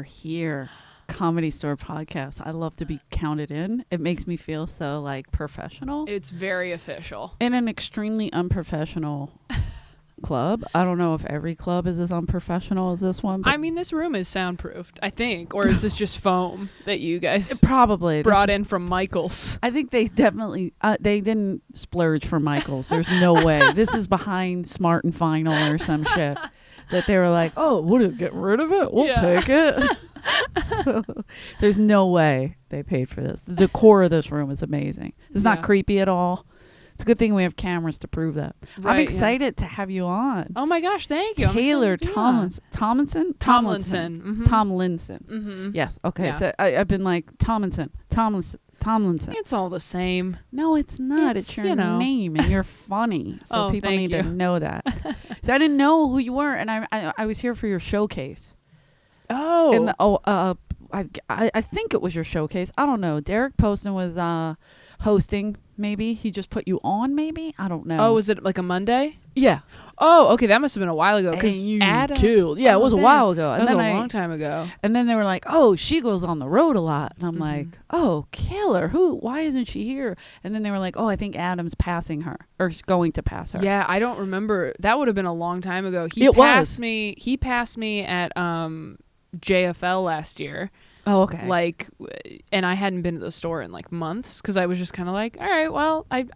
here. Comedy Store podcast. I love to be counted in. It makes me feel so like professional. It's very official. In an extremely unprofessional club. I don't know if every club is as unprofessional as this one. But I mean, this room is soundproofed, I think. Or is this just foam that you guys probably brought in from Michael's? I think they definitely, they didn't splurge for Michael's. There's no way. This is behind Smart and Final or some shit. That they were like, oh, we'll get rid of it. We'll take it. So, there's no way they paid for this. The decor of this room is amazing. It's not creepy at all. It's a good thing we have cameras to prove that. Right, I'm excited to have you on. Oh my gosh, thank you. Taylor Tomlinson. Tomlinson. Mm-hmm. Tomlinson. Mm-hmm. Yes. Okay. Yeah. So I've been like Tomlinson. It's all the same. No, it's not. It's your name, and you're funny. So people need to know that. So I didn't know who you were, and I was here for your showcase. Oh. And I think it was your showcase. I don't know. Derek Poston was hosting. Maybe he just put you on. Maybe I don't know. Oh, was it like a Monday? Yeah. Oh, okay. That must have been a while ago. Because Adam killed. Yeah, it was a while ago. That was a long time ago. And then they were like, "Oh, she goes on the road a lot." And I'm like, "Oh, killer! Who? Why isn't she here?" And then they were like, "Oh, I think Adam's passing her or going to pass her." Yeah, I don't remember. That would have been a long time ago. He passed me at JFL last year. Oh, okay. Like, and I hadn't been to the store in like months because I was just kind of like, all right, well, I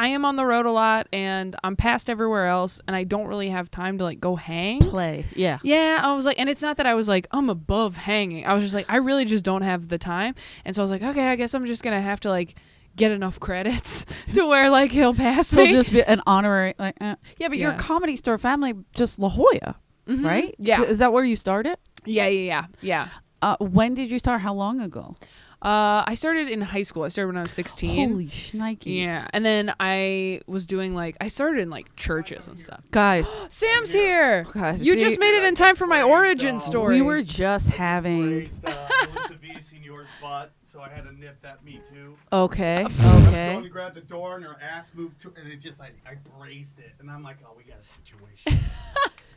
am on the road a lot and I'm past everywhere else and I don't really have time to like go hang. Play. Yeah. Yeah. I was like, and it's not that I was like, I'm above hanging. I was just like, I really just don't have the time. And so I was like, okay, I guess I'm just going to have to like get enough credits to where like he'll pass me. He'll just be an honorary. Like, yeah, but your Comedy Store family, just La Jolla, right? Yeah. Is that where you started? Yeah. When did you start? How long ago? I started in high school. I started when I was 16. Holy shnikes. Yeah. And then I was doing I started in like churches and stuff. Guys. Sam's here. Guys, you just made it in time for my origin story. We were just having. So I had to nip that me too. Okay. I was going to grab the door and her ass moved to, and it just I braced it, and I'm like, oh, we got a situation.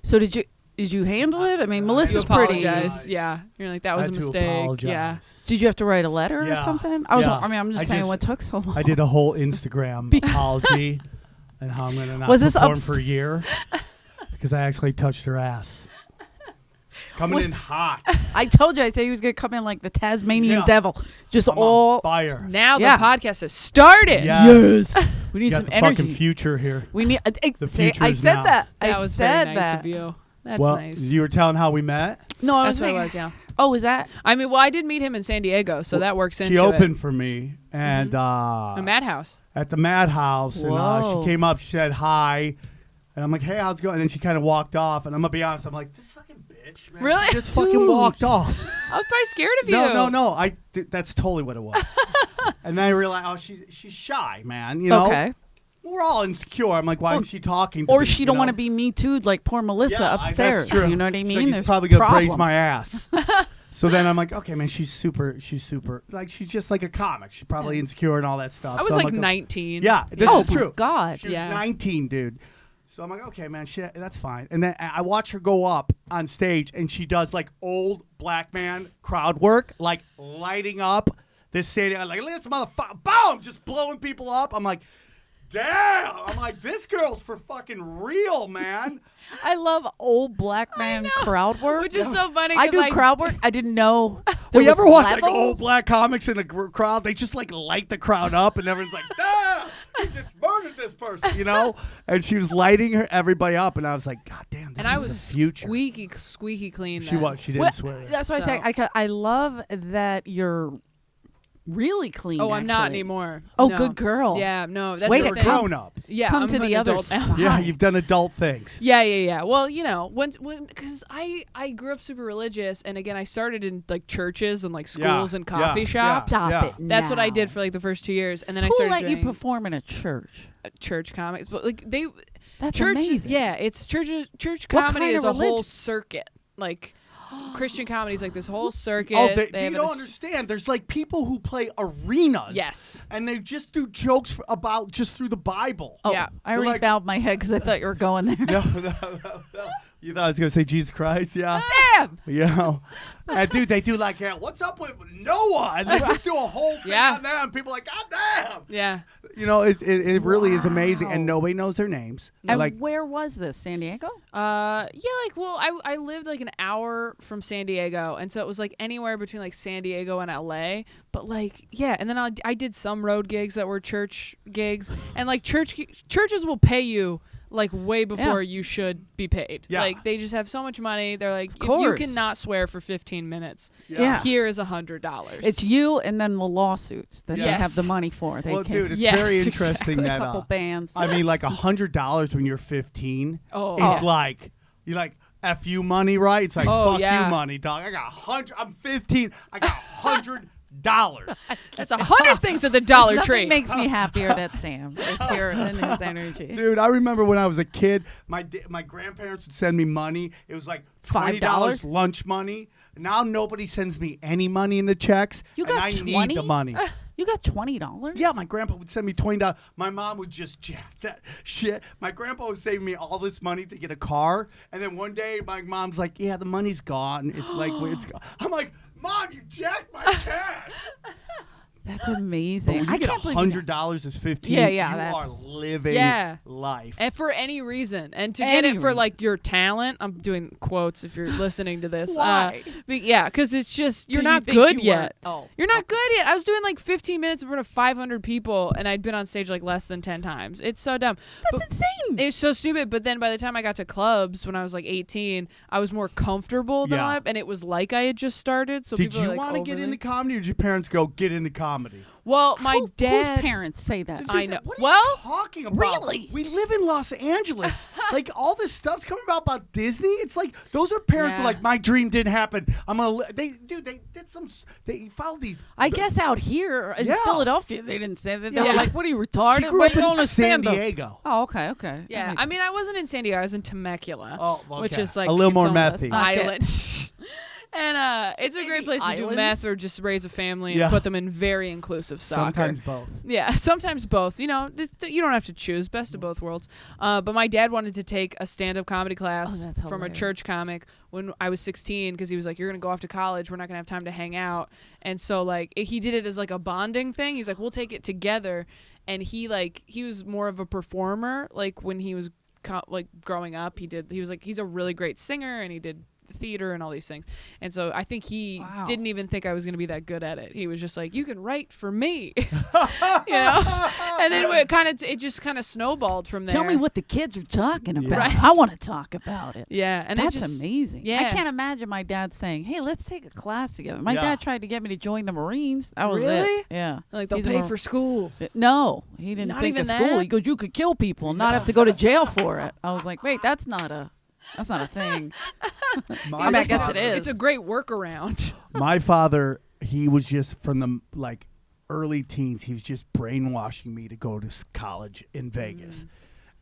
So did you handle it? I mean, Melissa's pretty. Yeah, you're like that was a mistake. Apologize. Yeah. Did you have to write a letter or something? I'm just saying what took so long. I did a whole Instagram apology and how I'm gonna not perform for a year because I actually touched her ass. Coming in hot. I told you. I said he was gonna come in like the Tasmanian devil, just I'm all on fire. Now the podcast has started. Yes. We need some the energy. Fucking future here. We need. The future. I said now. that. That was very nice of you. That's nice. You were telling how we met? No, that's what it was. Yeah. Oh, was that? I mean, well, I did meet him in San Diego, so that works into it. She opened for me, and a Madhouse. At the Madhouse, and she came up, she said hi, and I'm like, hey, how's it going? And then she kind of walked off, and I'm gonna be honest, I'm like, this fucking bitch, man. Really? She just fucking walked off. I was probably scared of you. No. That's totally what it was. And then I realized, oh, she's shy, man. You know. Okay. We're all insecure. I'm like, why is she talking to me? Or me, she don't want to be me too, like poor Melissa upstairs. That's true. You know what I mean? She's probably gonna brace my ass. So then I'm like, okay, man, she's super, like she's just like a comic. She's probably insecure and all that stuff. I was like 19. Yeah, this is true. God. She was 19, dude. So I'm like, okay, man, that's fine. And then I watch her go up on stage, and she does like old black man crowd work, like lighting up this stadium. I'm like, look at this motherfucker, boom, just blowing people up. I'm like, damn! I'm like, this girl's for fucking real, man. I love old black man crowd work. Which is so funny. I do crowd work. I didn't know. Well, you ever watch like old black comics in a crowd? They just like light the crowd up, and everyone's like, damn! You just murdered this person, you know? And she was lighting everybody up, and I was like, God damn, this is the future. Squeaky clean. She was. She didn't swear. That's why I say I love that you're really clean. Oh, I'm not anymore. Oh, no. Good girl. Yeah, no. That's Wait, a grown up. Yeah, come I'm to the other side. Yeah, you've done adult things. Yeah. Well, you know, when because I grew up super religious, and again, I started in like churches and like schools and coffee shops. Stop it. That's what I did for like the first 2 years, and then I started let doing you perform in a church. Church comics, but like That's churches. amazing. Yeah, it's churches. Church What comedy kind is of a whole religion? circuit. Like Christian comedy is like this whole circuit. Oh, you don't understand. There's like people who play arenas. Yes. And they just do jokes about just through the Bible. Oh, yeah. I already bowed my head because I thought you were going there. No. You thought I was gonna say Jesus Christ? Yeah. Sam. And dude, they do like, what's up with Noah? And they just do a whole thing on that, and people are like, God damn. Yeah. You know, it really is amazing, and nobody knows their names. And like, where was this? San Diego? Yeah, like, well, I lived like an hour from San Diego, and so it was like anywhere between like San Diego and LA. But like, yeah, and then I did some road gigs that were church gigs, and like churches will pay you like way before you should be paid. Yeah. Like they just have so much money. They're like, if you course. cannot swear for 15 minutes, Yeah. here is $100. It's you and then the lawsuits that they Yes. have the money for. They well, can dude, it's Yes, very exactly. interesting a that couple bands. I mean, like $100 when you're 15 Oh. is like you like F you money, right? It's like Oh, fuck yeah. you money, dog. I got 100. I'm 15. I got $100. That's 100 things at the Dollar Nothing Tree. makes me happier than Sam is here in his energy. Dude, I remember when I was a kid, my grandparents would send me money. It was like $20 lunch money. Now nobody sends me any money in the checks. You and got I 20? need the money. You got $20? Yeah, my grandpa would send me $20. My mom would just jack that shit. My grandpa was saving me all this money to get a car, and then one day my mom's like, "Yeah, the money's gone. It's like it's gone." I'm like, "Mom, you jacked my cash." That's amazing. When you I get can't believe $100 as 15. Yeah, you that's- are living life. And for any reason. And to get Any it for reason. like your talent, I'm doing quotes if you're listening to this. Why? But yeah, because it's just, you're 'Cause you not think good you yet. weren't. Oh. You're not good yet. I was doing like 15 minutes in front of 500 people, and I'd been on stage like less than 10 times. It's so dumb. That's insane. It's so stupid. But then by the time I got to clubs when I was like 18, I was more comfortable than Yeah. and it was like I had just started. So Did people you want want to get into comedy, or did your parents go get into comedy? Well, my Whose dad. parents say that? I know. What are Well, you talking about? really? We live in Los Angeles. Like all this stuff's coming about Disney. It's like those are parents who Yeah. are like, my dream didn't happen. I'm gonna. They did some. They followed these. I guess out here in Yeah. Philadelphia, they didn't say that. They Yeah. were like, what are you, She retarded? grew Why up you going in to San stand-up? Diego. Oh, okay, okay. That Yeah, makes I mean, I wasn't in San Diego. I was in Temecula, Oh, which okay. is like a little its more own methy. not good. island. And it's a great place to do Islands? meth or just raise a family Yeah. and put them in very inclusive soccer. Sometimes both. Yeah, sometimes both. You know, you don't have to choose. Best of both worlds. But my dad wanted to take a stand-up comedy class that's from a hilarious. church comic when I was 16 because he was like, "You're gonna go off to college. We're not gonna have time to hang out." And so like he did it as like a bonding thing. He's like, "We'll take it together." And he was more of a performer. Like when he was like growing up, he was like he's a really great singer and he did theater and all these things. And so I think he didn't even think I was going to be that good at it. He was just like, you can write for me. You know? And then it just kind of snowballed from there. Tell me what the kids are talking about. Right. I want to talk about it. Yeah, and That's it just, amazing. Yeah. I can't imagine my dad saying, hey, let's take a class together. My Yeah. dad tried to get me to join the Marines. That was Really? it. Yeah. like they'll He's a pay Mar- for school. No, he didn't Not think even of school. that? He goes, you could kill people and not have to go to jail for it. I was like, wait, that's not a thing. I mean, I guess it is. It's a great workaround. My father, he was just from the like early teens. He was just brainwashing me to go to college in Vegas.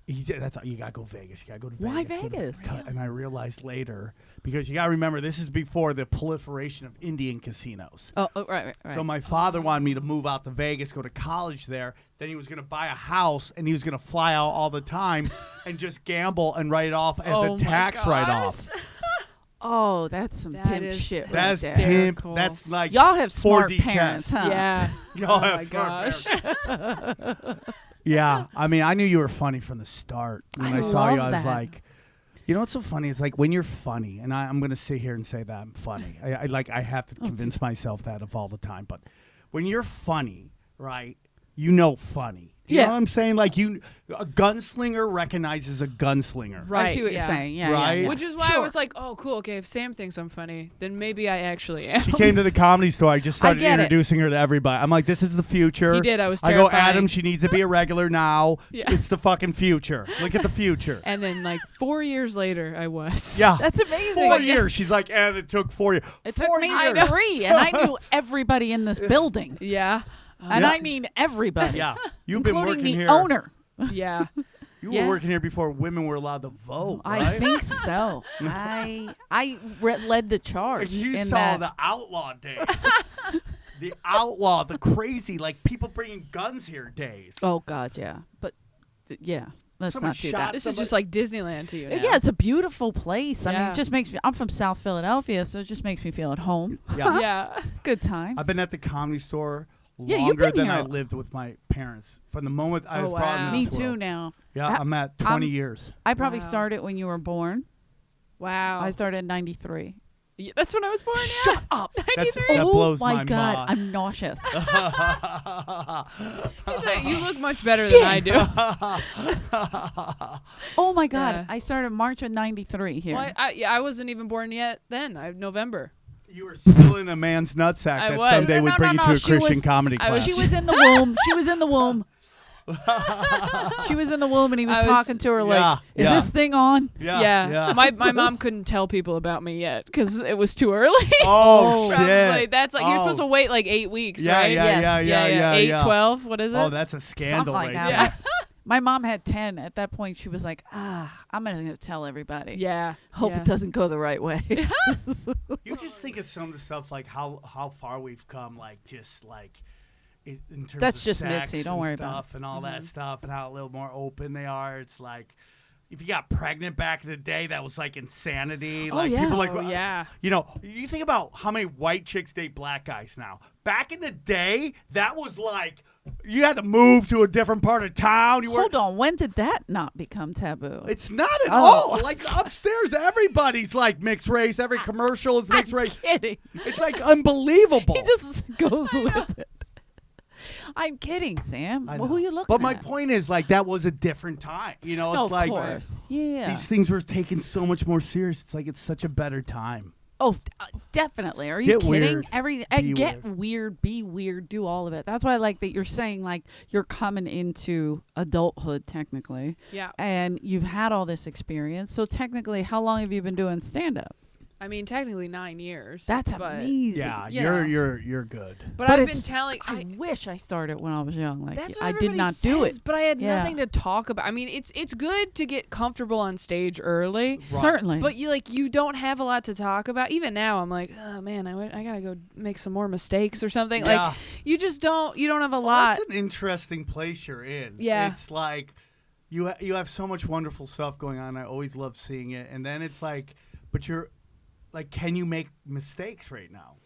That's how you gotta go Vegas. You gotta go to Why Vegas. Vegas? And I realized later because you gotta remember this is before the proliferation of Indian casinos. Oh, right. So my father wanted me to move out to Vegas, go to college there. Then he was going to buy a house, and he was going to fly out all the time and just gamble and write it off as Oh a my tax gosh. write-off. Oh, that's some That pimp is shit. right That's there. pimp. Hysterical. That's like Y'all have smart 4D parents, chess. huh? Yeah. Y'all Oh have my smart gosh. Yeah, I mean, I knew you were funny from the start. When I saw you, love I was that. like, you know what's so funny? It's like when you're funny, and I'm going to sit here and say that I'm funny. I have to convince myself that of all the time. But when you're funny, right, you know funny. You Yeah. know what I'm saying? Like a gunslinger recognizes a gunslinger. Right. I see what yeah. you're saying. Yeah, Right? yeah, yeah. Which is why I Sure. was like, oh, cool. Okay, if Sam thinks I'm funny, then maybe I actually am. She came to the comedy store. I just started get it. introducing her to everybody. I'm like, this is the future. He did. I was I go, terrifying. Adam, she needs to be a regular now. Yeah. It's the fucking future. Look at the future. And then like 4 years later, I was. Yeah. That's amazing. 4 years. She's like, and it took 4 years. It took 4 me years. 3, and I knew everybody in this building. Yeah. And Yeah. I mean everybody. Yeah. You've been including working the here. owner. Yeah. You Yeah. were working here before women were allowed to vote, I right? think so. I led the charge. You in saw that. the outlaw days. The outlaw, the crazy, like people bringing guns here days. Oh God, yeah. But yeah, let's Someone not do shot that. This is just like Disneyland to you now. Yeah, it's a beautiful place. I mean, Yeah. it just makes me. I'm from South Philadelphia, so it just makes me feel at home. Yeah. Yeah. Good times. I've been at the Comedy Store Yeah, you've longer been than here. I lived with my parents. From the moment I was Oh, brought wow. into Me this too. world. Now Yeah, I- I'm at 20 years. I probably Wow. started when you were born. Wow. I started in '93. Yeah, that's when I was born. Shut up. That's- 93. that Oh blows my my God, mind. I'm nauseous. He's like, you look much better than I do. Oh my God, Yeah. I started March of '93 here. Well, I wasn't even born yet then. November. You were still in a man's nutsack I that was. someday No, would no, bring no, you no, to a she Christian was- comedy I class. was- She was in the womb. She was in the womb. She was in the womb, and he was, I was- talking to her like, Yeah, "Is yeah. this thing on?" Yeah. My mom couldn't tell people about me yet because it was too early. Oh, Probably. shit. That's like you're Oh. supposed to wait like 8 weeks, Yeah, right? yeah, Yes. yeah. 8, 12. What is it? Oh, that's a scandal. Something like right that. there. yeah. My mom had 10. At that point, she was like, I'm going to tell everybody. Yeah. Hope yeah. it doesn't go the right way. You just think of some of the stuff like how far we've come, like just like in terms That's of just sex Mitzi. Don't and worry about stuff and all Mm-hmm. that stuff and how a little more open they are. It's like if you got pregnant back in the day, that was like insanity. Oh, Like yeah. people like Oh, yeah. you know, you think about how many white chicks date black guys now. Back in the day, that was like you had to move to a different part of town. You were Hold on. When did that not become taboo? It's not at Oh. all. Like upstairs, everybody's like mixed race. Every commercial is mixed race. kidding. It's like unbelievable. He just goes with it. I'm kidding, Sam. I Well, who know. you looking But my at? point is, like, that was a different time. You know, No, it's of like course. Yeah. these things were taken so much more serious. It's like it's such a better time. Oh, definitely. Are you Get kidding? weird. Be Get weird. Be weird. Do all of it. That's why I like that you're saying like you're coming into adulthood technically, Yeah. and you've had all this experience. So technically, how long have you been doing stand up? I mean, technically 9 years. That's but, amazing. Yeah, Yeah. you're good. But But I've been it's- telling. I wish I started when I was young. Like That's what I did everybody not do says, it. but I had Yeah. nothing to talk about. I mean, it's good to get comfortable on stage early, Right. Certainly. but you don't have a lot to talk about. Even now, I'm like, oh man, I gotta go make some more mistakes or something. Yeah. Like you just don't have a Well, lot. that's an interesting place you're in. Yeah. It's like you have so much wonderful stuff going on. I always love seeing it. And then it's like, but you're like, can you make mistakes right now?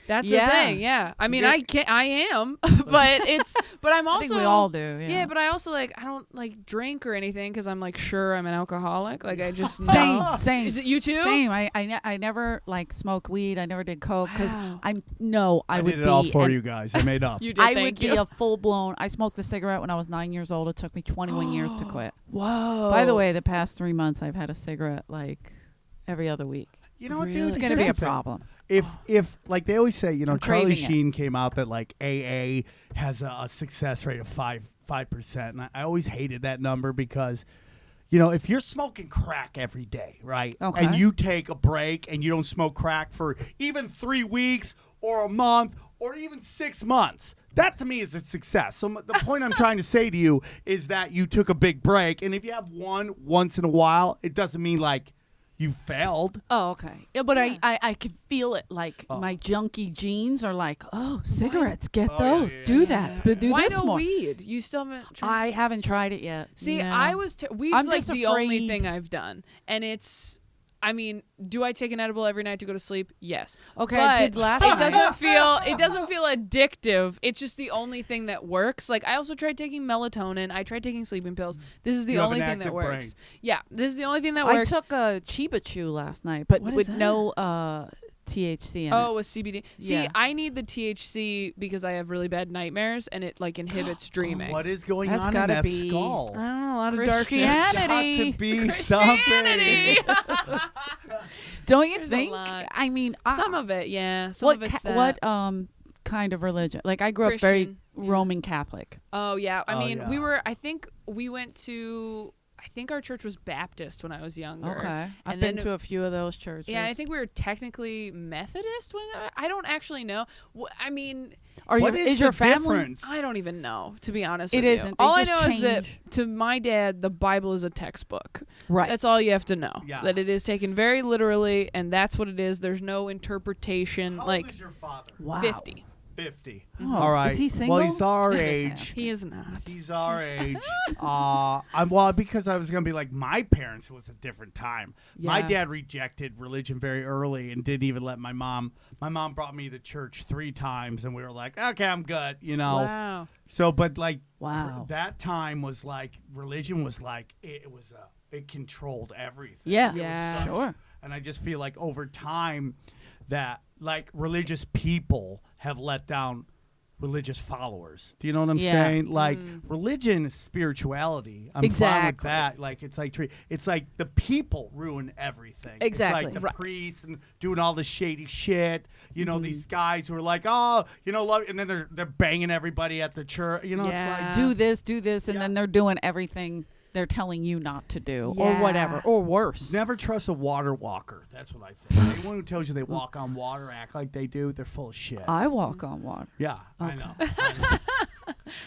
That's Yeah. the thing. Yeah. I mean, Yeah. I am, but I'm I also. think we all do. Yeah, but I also like I don't like drink or anything because I'm like sure I'm an alcoholic. Like I just Same, know. same. Is it you too? Same. I never like smoked weed. I never did coke because Wow. I would did it be all for an- you guys. I made up. You did. I thank would be you. a full blown. I smoked a cigarette when I was 9 years old. It took me 21 years to quit. Whoa. By the way, the past 3 months I've had a cigarette like every other week. You know what, Really? dude? It's gonna be a Here's the thing. problem. If like they always say, you know, I'm Charlie craving it. Sheen came out that like AA has a success rate of 5%, and I always hated that number because, you know, if you're smoking crack every day, right, Okay. and you take a break and you don't smoke crack for even 3 weeks or a month or even 6 months. That to me is a success. So the point I'm trying to say to you is that you took a big break, and if you have one once in a while, it doesn't mean like you failed. Oh, okay. Yeah, but Yeah. I can feel it. Like Oh. my junky jeans are like, oh, cigarettes, get Oh, yeah, those, yeah, do yeah. that, but do Why this no more. weed? You still haven't tried? I haven't tried it yet. See, No. I was weed's I'm like just the only afraid- thing I've done, and it's. I mean, do I take an edible every night to go to sleep? Yes. Okay, but I did last it night. doesn't feel addictive. It's just the only thing that works. Like I also tried taking melatonin. I tried taking sleeping pills. This is the You have only an thing that active works. brain. Yeah, this is the only thing that I works. took a Chiba Chew last night, but What is with that? no THC in it. Oh, with CBD. See, Yeah. I need the THC because I have really bad nightmares and it like inhibits dreaming. What is going That's on in gotta that be- skull? I don't know, a lot of darkness. Christianity. Got to be Christianity. something. Don't you There's a think? lot. I mean, Some of it, yeah. Some what of it's what that. kind of religion? Like I grew up very Christian, yeah. Roman Catholic. Oh yeah. I Oh, mean, yeah. I think we went to. I think our church was Baptist when I was younger. Okay, I've And been then- to a few of those churches. Yeah, I think we were technically Methodist when I don't actually know. I mean, Are What you? is your the family? difference? I don't even know, to be honest It with you. isn't. They All I just know is that change. to my dad, the Bible is a textbook. Right. That's all you have to know. Yeah. That it is taken very literally, and that's what it is. There's no interpretation. How like old is your father? wow. 50. 50. Oh, All right. is he single? Well, he's our age. He is not. He's our age. Well, because I was gonna be like my parents. It was a different time. My Yeah. dad rejected religion very early and didn't even let my mom. My mom brought me to church 3 times, and we were like, okay, I'm good. You know. Wow. So, but like, Wow. that time was like religion was like it controlled everything. Yeah. It was Yeah. Sure. And I just feel like over time that like religious people have let down religious followers. Do you know what I'm Yeah. saying? Like religion is spirituality. I'm fine with Exactly. that. Like it's like the people ruin everything. Exactly. It's like the Right. priests and doing all the shady shit. You know, these guys who are like, oh, you know, love, and then they're banging everybody at the church. You know, Yeah. it's like Do this, and Yeah. then they're doing everything they're telling you not to do, or whatever, Yeah. or worse. never trust a water walker. That's what I think. Anyone who tells you they walk on water, act like they do, they're full of shit. I walk on water. Yeah, I Okay. know.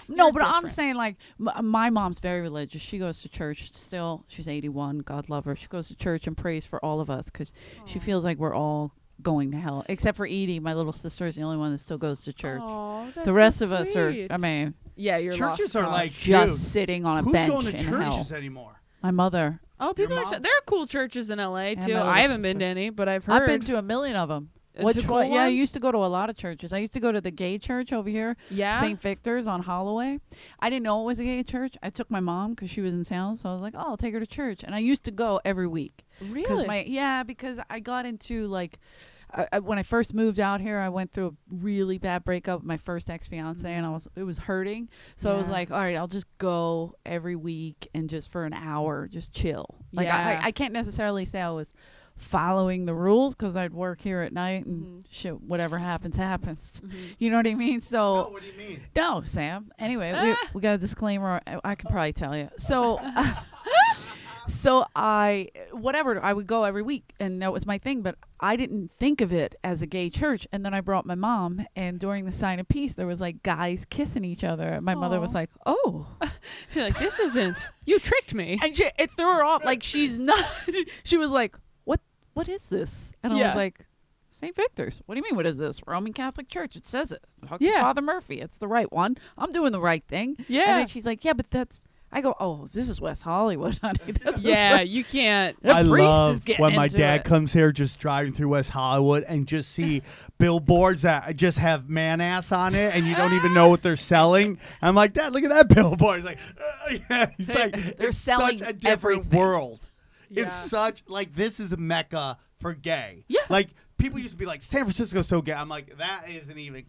No, You're but I'm different. saying like my mom's very religious. She goes to church still. She's 81. God love her. She goes to church and prays for all of us because she feels like we're all going to hell, except for Edie. My little sister is the only one that still goes to church. Aw, that's The rest so of us are. sweet. I mean, yeah, you're Churches lost are cause. like, just dude, sitting on a who's bench going to in hell. churches anymore? My mother. Oh, people Your are. mom? There are cool churches in LA And too. my little I haven't been sister. to any, but I've heard. I've been to a million of them. To cool Yeah, I ones? used to go to a lot of churches. I used to go to the gay church over here, Yeah. St. Victor's on Holloway. I didn't know it was a gay church. I took my mom because she was in town, so I was like, "Oh, I'll take her to church." And I used to go every week. Really? Because I got into like when I first moved out here, I went through a really bad breakup with my first ex-fiance, and it was hurting. So I was Yeah. like, all right, I'll just go every week and just for an hour, just chill. Like Yeah. I can't necessarily say I was following the rules because I'd work here at night and Mm-hmm. shit, whatever happens, happens. You know what I mean? So what do you mean? no, Sam. Anyway, we got a disclaimer. I can probably tell you. So, so I would go every week, and that was my thing. But I didn't think of it as a gay church. And then I brought my mom, and during the sign of peace, there was like guys kissing each other. And my mother was Aw. like, "Oh," You're like, this isn't. You tricked me. and it threw her off. Like she's not. She was like, "What is this?" And I Yeah. was like, St. Victor's. What do you mean, what is this? Roman Catholic Church. It says it. Talk to Yeah. Father Murphy. It's the right one. I'm doing the right thing. Yeah. And then she's like, yeah, but that's... I go, oh, this is West Hollywood, honey. That's Yeah, you can't. The I priest is love getting when my into dad it. comes here just driving through West Hollywood and just see billboards that just have man ass on it and you don't even know what they're selling. I'm like, Dad, look at that billboard. He's like, yeah. He's like, They're it's selling such a different everything. world. Yeah. It's such like this is a mecca for gay. Yeah. Like people used to be like San Francisco's so gay. I'm like that isn't even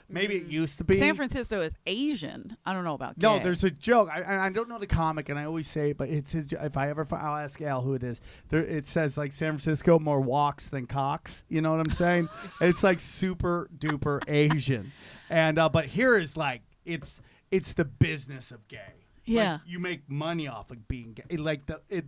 maybe it used to be. San Francisco is Asian. I don't know about No, gay. there's a joke. I don't know the comic, and I always say it, but it's his. If I ever, I'll ask Al who it is. It says like San Francisco more walks than cocks. You know what I'm saying? It's like super duper Asian, and but here is like it's the business of gay. Yeah. Like, you make money off of being gay.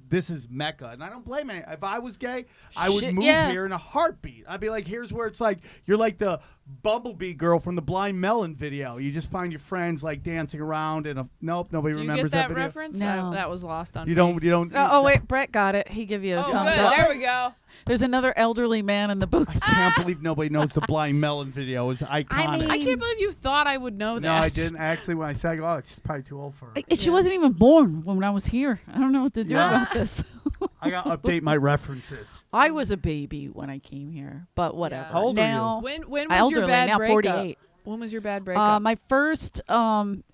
This is Mecca, and I don't blame any. If I was gay, I would Shit, move yeah. here in a heartbeat. I'd be like, here's where it's like you're like the Bumblebee girl from the Blind Melon video. You just find your friends like dancing around, and nope, nobody Do you remembers get that video. reference? No. That was lost on You me. don't. Oh, wait, Brett got it. He give you a Oh, thumbs good. up. There we go. There's another elderly man in the booth. I can't believe nobody knows the Blind Melon video. It's iconic. mean- I can't believe you thought I would know that. no, I didn't. Actually, when I said, oh, it's probably too old for her. She wasn't even born when I was here. I don't know what to do Yeah. about this. I got to update my references. I was a baby when I came here, but whatever. How old are you? now, When was elderly, your bad now breakup? 48. When was your bad breakup? My first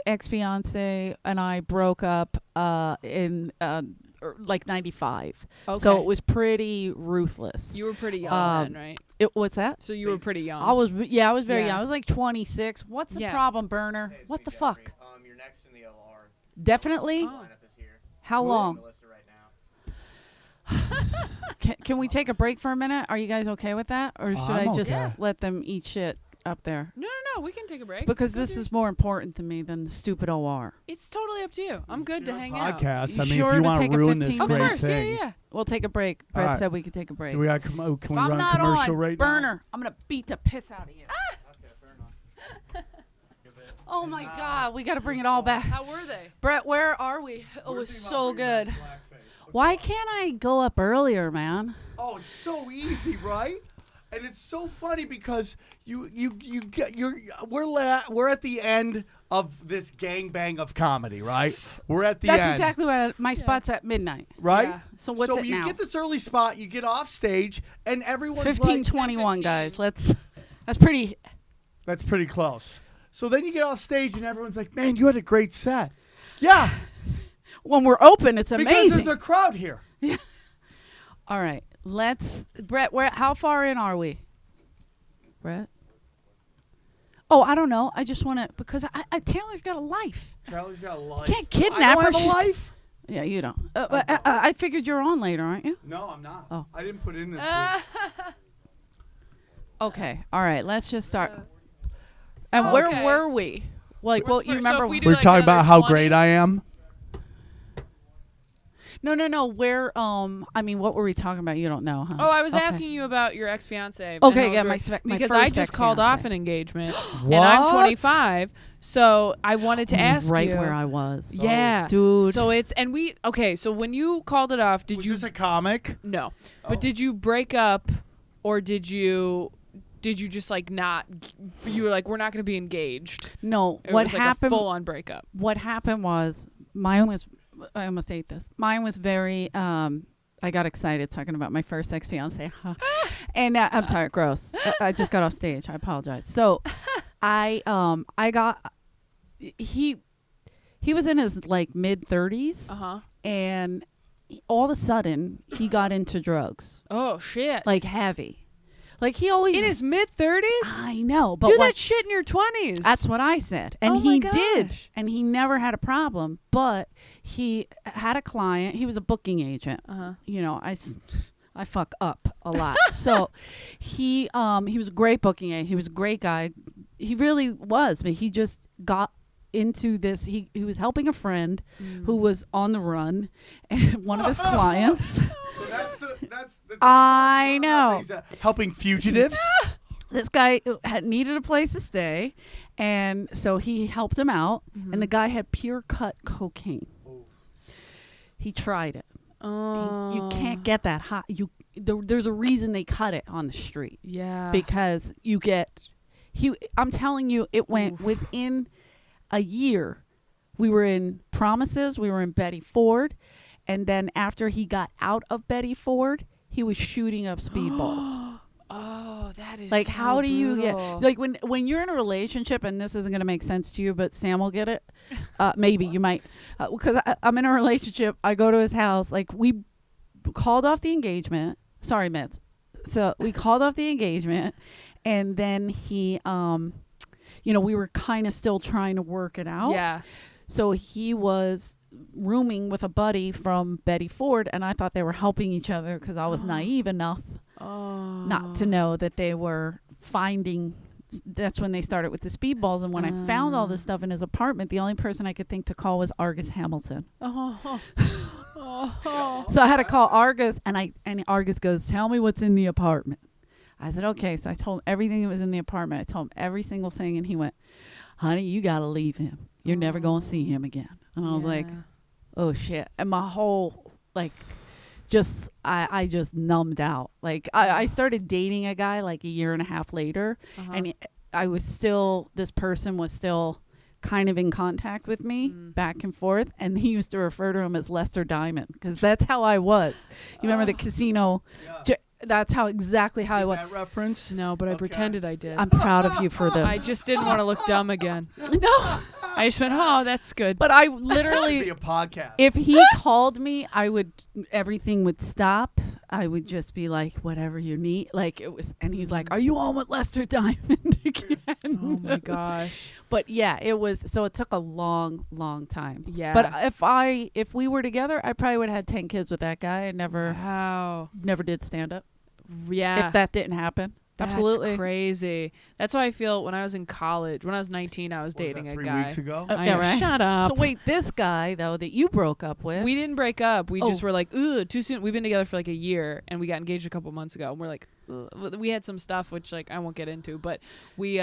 ex-fiance and I broke up in like 95. So Okay. it was pretty ruthless. You were pretty young um, then, right? What's that? So you were pretty young. I was very Yeah. young. I was like 26. What's the Yeah. problem, Burner? Hey, it's What me, the Jeffrey. fuck? You're next in the OR. Definitely? Oh. Lineup is here. How long? Melissa right now. Can we take a break for a minute? Are you guys okay with that? Or should I'm I just okay. let them eat shit up there? No, we can take a break. Because Go this do- is more important to me than the stupid OR. It's totally up to you. I'm good to hang out. Podcast. You I mean, sure if you to want take to a ruin this 15 Of great course, thing. yeah. We'll take a break. Brett Alright. said we could take a break. Do we got, can if we I'm run not commercial on, right now? Burner, I'm going to beat the piss out of you. Okay, fair enough. Oh, my God. We got to bring it all back. How were they? Brett, where are we? It was so good. Why can't I go up earlier, man? Oh, it's so easy, right? And it's so funny because we're at the end of this gangbang of comedy, right? We're at the That's end. exactly what my spot's at midnight. Right? Yeah. So what's it you now? get this early spot, you get off stage, and everyone's 15:21, 10:15. guys. That's pretty. That's pretty close. So then you get off stage, and everyone's like, "Man, you had a great set." Yeah, When we're open, it's because amazing. there's a crowd here. All right, Brett. How far in are we, Brett? Oh, I don't know. I just want to because Taylor's got a life. Taylor's got a life. Can't kidnap I her. don't have a She's- life. Yeah, you don't. I figured you're on later, aren't you? No, I'm not. Oh. I didn't put in this week. Okay. All right. Let's just start. And where Okay. were we? Like, well, you So remember? if we do We're like talking about another how 20? great I am. No. Where? I mean, what were we talking about? You don't know, huh? Oh, I was Okay. asking you about your ex-fiance. Okay, and yeah, how my great- my because I first just called off ex-fiancé. an engagement, What? and I'm 25. So I wanted to ask right you. where I was. Yeah, dude. So it's and we okay. So when you called it off, did Was you this a comic? no? Oh. But did you break up, or did you just like not? You were like, we're not going to be engaged. No, It what was like happened? a full-on breakup. What happened was mine was. I almost ate this. Mine was very. I got excited talking about my first ex-fiance, and I'm sorry, gross. I just got off stage. I apologize. So, I got. He was in his like mid 30s, and all of a sudden he got into drugs, Oh shit! like heavy. Like he always in his mid-30s. I know, but Do what- that shit in your 20s. That's what I said. And Oh my he did. gosh. And he never had a problem. But he had a client. He was a booking agent. You know, I fuck up a lot. So he was a great booking agent. He was a great guy. He really was. But he just got into this. He was helping a friend who was on the run. And one of his clients. So that's the I know. He's, helping fugitives. This guy had needed a place to stay, and so he helped him out. And the guy had pure cut cocaine. He tried it. Oh. You can't get that hot. There's a reason they cut it on the street Yeah. because you get. I'm telling you, it went within a year. We were in Promises. We were in Betty Ford, and then after he got out of Betty Ford, he was shooting up speedballs. Oh, that is Like, so how do you brutal. get when you're in a relationship, and this isn't going to make sense to you, but Sam will get it. Maybe you might, because I'm in a relationship. I go to his house. Like, we called off the engagement. Sorry, Mitz. So we called off the engagement, and then he, we were kind of still trying to work it out. Yeah. So he was rooming with a buddy from Betty Ford, and I thought they were helping each other because I was naive enough not to know that they were finding. That's when they started with the speedballs. And when I found all this stuff in his apartment, the only person I could think to call was Argus Hamilton. So I had to call Argus, and Argus goes, "Tell me what's in the apartment." I said, "Okay." So I told him everything that was in the apartment. I told him every single thing, and he went, "Honey, you got to leave him. You're never going to see him again." And I was like, "Oh shit!" And my whole I just numbed out. Like I started dating a guy like a year and a half later, and this person was still kind of in contact with me back and forth, and he used to refer to him as Lester Diamond because that's how I was. You remember the casino? Yeah. That's exactly how I was. That reference? No, but I Okay. pretended I did. I'm proud of you for the. I just didn't want to look dumb again. No, I just went, oh, that's good. but I That'd be literally. a podcast. If he called me, everything would stop. I would just be like, whatever you need. Like it was, and he's like, "Are you on with Lester Diamond again?" Oh my gosh. But yeah, it was. So it took a long, long time. Yeah. But if we were together, I probably would have had 10 kids with that guy. I never did stand up. Yeah. If that didn't happen, That's absolutely crazy. That's how I feel when I was in college. When I was 19, I was dating a 3 guy. weeks ago? I yeah, know, right. Shut up. So wait, this guy though that you broke up with. We didn't break up. We just Oh. were like, ugh, too soon. We've been together for like a year, and we got engaged a couple months ago, and we're like, we had some stuff which like I won't get into, but we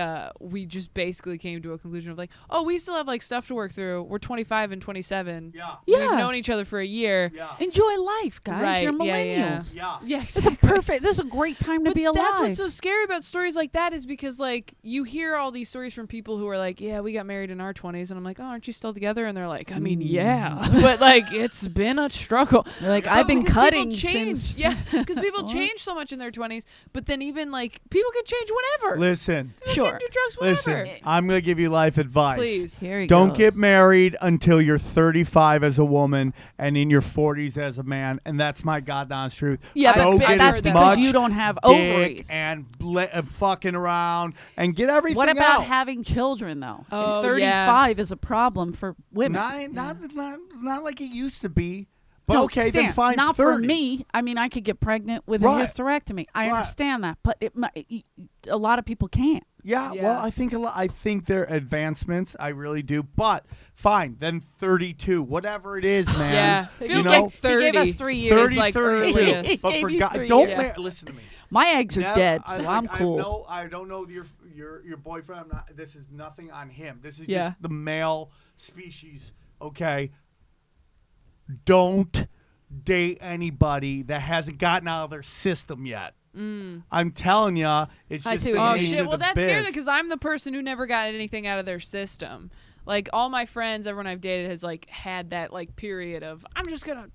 just basically came to a conclusion of like, oh, we still have like stuff to work through. We're 25 and 27. Yeah. Yeah. We've known each other for a year. Yeah. Enjoy life, guys. Right, You're yeah, yeah. millennials. Yeah. Yeah, This is exactly. this is a great time to But be alive. that's what's so scary about stories like that is because like you hear all these stories from people who are like, yeah, we got married in our 20s, and I'm like, oh, aren't you still together? And they're like, I mean, yeah, but like it's been a struggle. They're like, Yeah. I've been Because cutting people change, since. yeah, because people What? change so much in their 20s. But then even like people can change whenever. Listen, People Sure. can do drugs whenever. listen. I'm gonna give you life advice. Please. Here he Don't goes. get married until you're 35 as a woman and in your 40s as a man, and that's my God honest truth. Yeah, Go but get that's as because much you don't have dick ovaries. and fucking around and get everything What about out. having children though? Oh, 35 is a problem for women. Not like it used to be. But No, okay, Stan, then fine. Not 30. for me. I mean, I could get pregnant with Right. a hysterectomy. I Right. understand that, but a lot of people can't. Yeah, Yeah. well, I think they're advancements. I really do. But fine, then 32, whatever it is, man. Yeah, You feels know, like 30. He gave us 3 years. 30, like 32. earliest. But for Gave you God, 3 don't years. listen to me. My eggs are Never- dead, I, so like, I'm cool. I don't know your boyfriend. I'm not. This is nothing on him. This is Yeah. just the male species. Okay. Don't date anybody that hasn't gotten out of their system yet. I'm telling you, it's I just see the what you Oh mean. nature shit! of Well, the that's scary biz. because I'm the person who never got anything out of their system. Like all my friends, everyone I've dated has like had that like period of I'm just gonna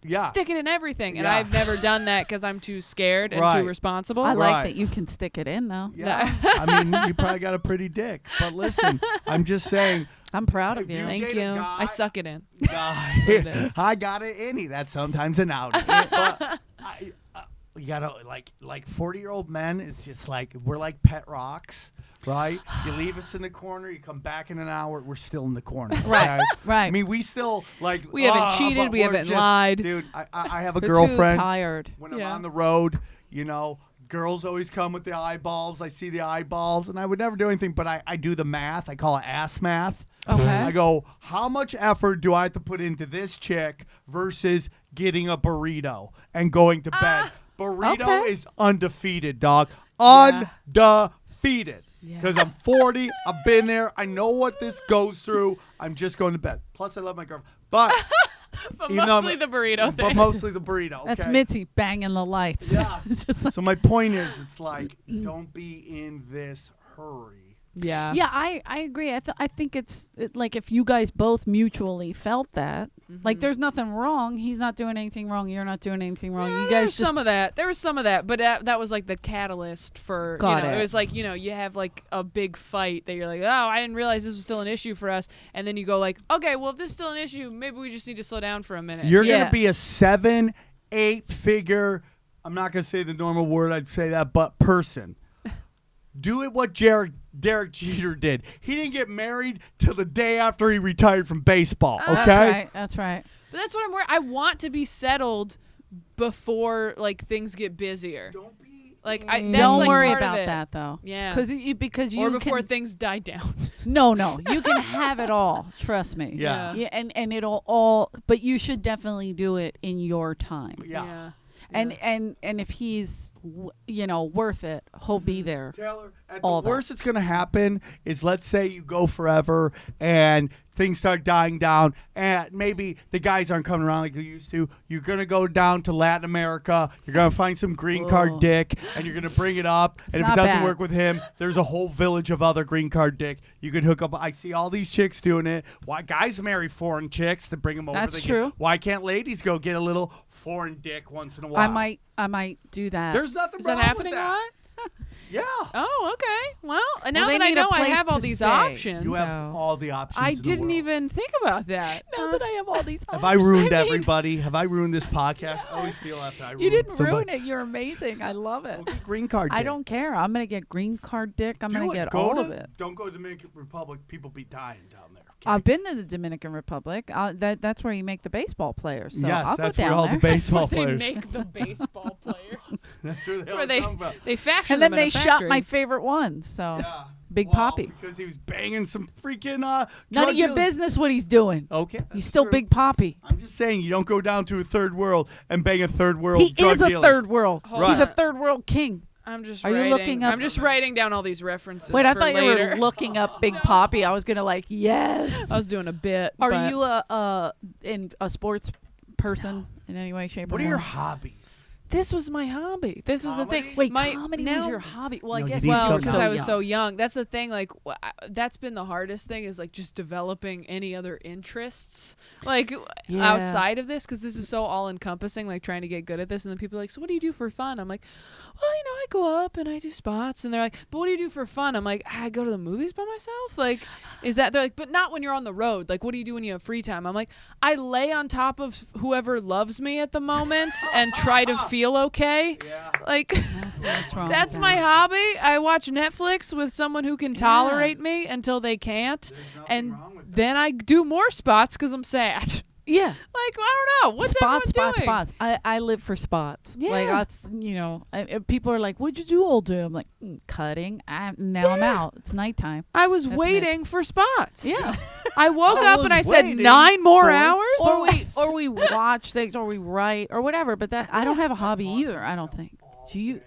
Yeah. stick it in everything, and Yeah. I've never done that because I'm too scared and Right. too responsible. I Right. like that you can stick it in though. Yeah. I mean, you probably got a pretty dick. But listen, I'm just saying. I'm proud of If you. you Thank date you. a guy- I suck it in. God, what it is. I got an innie. That's sometimes an outie. But you gotta like 40-year-old men. It's just like we're like pet rocks, right? You leave us in the corner. You come back in an hour. We're still in the corner. Right, okay? right. I mean, we still like We haven't cheated, but we we're haven't just- lied. dude. I have a They're girlfriend. too tired. When I'm Yeah. on the road, you know, girls always come with the eyeballs. I see the eyeballs, and I would never do anything, but I do the math. I call it ass math. Okay. I go, how much effort do I have to put into this chick versus getting a burrito and going to bed? Burrito okay. is undefeated, dog. Yeah. Undefeated. Yeah. Because I'm 40. I've been there. I know what this goes through. I'm just going to bed. Plus, I love my girlfriend. But But even though mostly I'm- the burrito but thing. mostly the burrito. Okay? That's Mitzi banging the lights. Yeah. It's just like- So my point is, it's like, don't be in this hurry. Yeah. yeah, I agree. I think it's like if you guys both mutually felt that, like there's nothing wrong. He's not doing anything wrong. You're not doing anything wrong. You There was guys just some of that. There was some of that, but that was like the catalyst for. Got It it. was like you have like a big fight that you're like, oh, I didn't realize this was still an issue for us, and then you go like, okay, well if this is still an issue, maybe we just need to slow down for a minute. You're Yeah. going to be a 7-8 figure, I'm not going to say the normal word, I'd say that, but person. Do it what Derek Jeter did. He didn't get married till the day after he retired from baseball, okay? That's right. That's right. But that's what I'm worried. I want to be settled before like things get busier. Don't be Like that's Don't like worry part of about it. that though. Yeah. Because you Or before can, things die down. no, you can have it all. Trust me. Yeah. Yeah, and it'll all. But you should definitely do it in your time. Yeah. And if he's worth it, he'll be there. Taylor, at All the that. worst that's going to happen is let's say you go forever and things start dying down and maybe the guys aren't coming around like they used to. You're going to go down to Latin America. You're going to find some green card Oh. dick and you're going to bring it up. And if it not doesn't bad. work with him, there's a whole village of other green card dick. You could hook up. I see all these chicks doing it. Why guys marry foreign chicks to bring them over? That's They true. why can't ladies go get a little foreign dick once in a while? I might do that. There's nothing Is wrong that happening with a that. lot? Yeah. Oh, okay. Well, now they that I need a know I place have all to these stay. options, You have So- all the options. I in the didn't world. even think about that. now that I have all these. Have I ruined everybody? Have I ruined this podcast? I always feel after I ruined You didn't somebody. ruin it. You're amazing. I love it. Well, get green card. I dick. don't care. I'm gonna get green card dick. I'm Do gonna it. get Go all to- of it. Don't go to Dominican Republic. People be dying down there. Okay? I've been to the Dominican Republic. That's where you make the baseball players. So yes, I'll that's go where down all there. the baseball They players. make the baseball players. That's where, That's where they fashion And then them in they a shot factory. my favorite one. So Yeah. Big Well, Poppy. because he was banging some freaking None drug of your dealers. business what he's doing. Okay, He's that's still true. Big Poppy. I'm just saying you don't go down to a third world and bang a third world He drug is a dealer. third world. Hold He's a on. third world king. I'm just Are you writing. looking up- I'm just writing down all these references. Wait, I for thought you later. were looking up Big Poppy. I was gonna like, yes. I was doing a bit. Are but you a sports person in any way, shape, or What are form? your hobbies? This was my hobby. This was the thing. Comedy? Wait, my, comedy now, was your hobby. Well, No, I you guess need Well, something because I else. was so young. That's the thing. Like, that's been the hardest thing is like just developing any other interests like Yeah. outside of this, because this is so all encompassing. Like trying to get good at this, and then people are like, "So what do you do for fun?" I'm like, "Well, I go up and I do spots." And they're like, "But what do you do for fun?" I'm like, "I go to the movies by myself." Like, is that? They're like, "But not when you're on the road. Like, what do you do when you have free time?" I'm like, "I lay on top of whoever loves me at the moment and try to feel okay." Yeah. Like. What's wrong That's with my that? hobby. I watch Netflix with someone who can tolerate me until they can't. There's nothing And wrong with that. then I do more spots because I'm sad. Yeah. Like, I don't know. What's spots. everyone doing? I live for spots. Like Yeah. that's people are like, "What'd you do all day?" I'm like, cutting. Now I'm out. It's nighttime. I was That's waiting for spots. Yeah. I woke I up was and I said waiting 9 more for hours. or we watch things, or we write, or whatever. But that I don't have a hobby either. I don't think. Do you?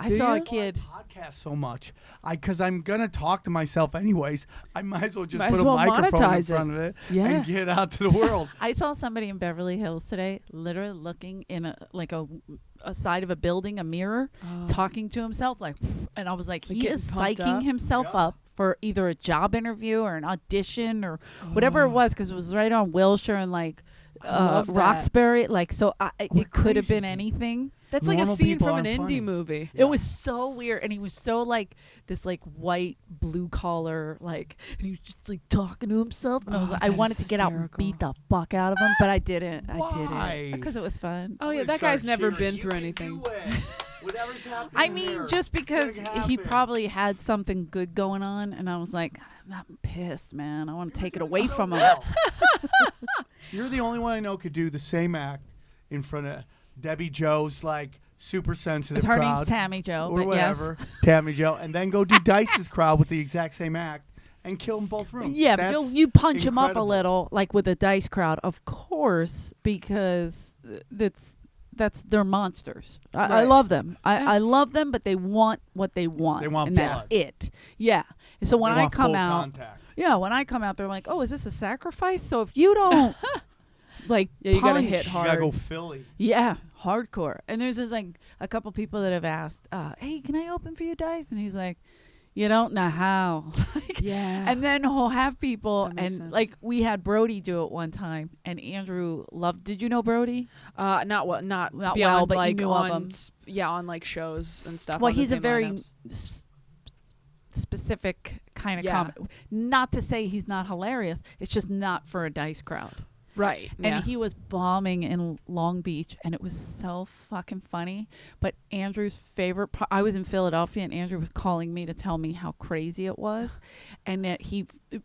I Do saw you? a kid. Podcast so much, because I'm gonna talk to myself anyways. I might as well just Might put as a well microphone in monetize it. front of it Yeah. and get out to the world. I saw somebody in Beverly Hills today, literally looking in a side of a building, a mirror, talking to himself, like, and I was like, Like he getting is pumped psyching up? himself Yeah. up for either a job interview or an audition or whatever it was, because it was right on Wilshire and like I love that. Roxbury, like so. We're It could have crazy, been man. anything. That's like a Normal scene people from an aren't indie funny. movie. It was so weird, and he was so like this, like white blue collar, like, and he was just like talking to himself, and I was Oh, like, I that wanted is to get out and hysterical. beat the fuck out of him, but I didn't. I Why? didn't because it was fun. Oh, yeah, I'm that gonna guy's start never cheering. been You through can anything. do it. Whatever's happening I mean, here, just because it's he gonna probably had something good going on, and I was like, I'm pissed, man. I want to take it away so from him. well. You're the only one I know could do the same act in front of Debbie Joe's like super sensitive Her crowd name's Tammy Jo, or but whatever, Tammy Joe, and then go do Dice's crowd with the exact same act and kill them both rooms. yes. Yeah, but That's you punch him up a incredible. little, like with a Dice crowd, of course, because that's they're monsters. I Right. love them. I love them, but they want what they want. They want and blood. that's it. Yeah. So when They I want come full out, contact. yeah, when I come out, they're like, "Oh, is this a sacrifice?" So if you don't, like, Yeah, you gotta punch- hit You hard. gotta go Philly. Yeah, hardcore. And there's just like a couple people that have asked, "Hey, can I open for you, Dice?" And he's like, "You don't know how." Like, Yeah. and then he'll have people, That makes and sense. like we had Brody do it one time, and Andrew loved. Did you know Brody? Not Not beyond well, but you like knew of him. on on like shows and stuff. Well, on the he's a same very lineups. specific kind of Yeah. comic. Not to say he's not hilarious. It's just not for a Dice crowd. Right. And he was bombing in Long Beach, and it was so fucking funny. But Andrew's favorite part, I was in Philadelphia, and Andrew was calling me to tell me how crazy it was. And that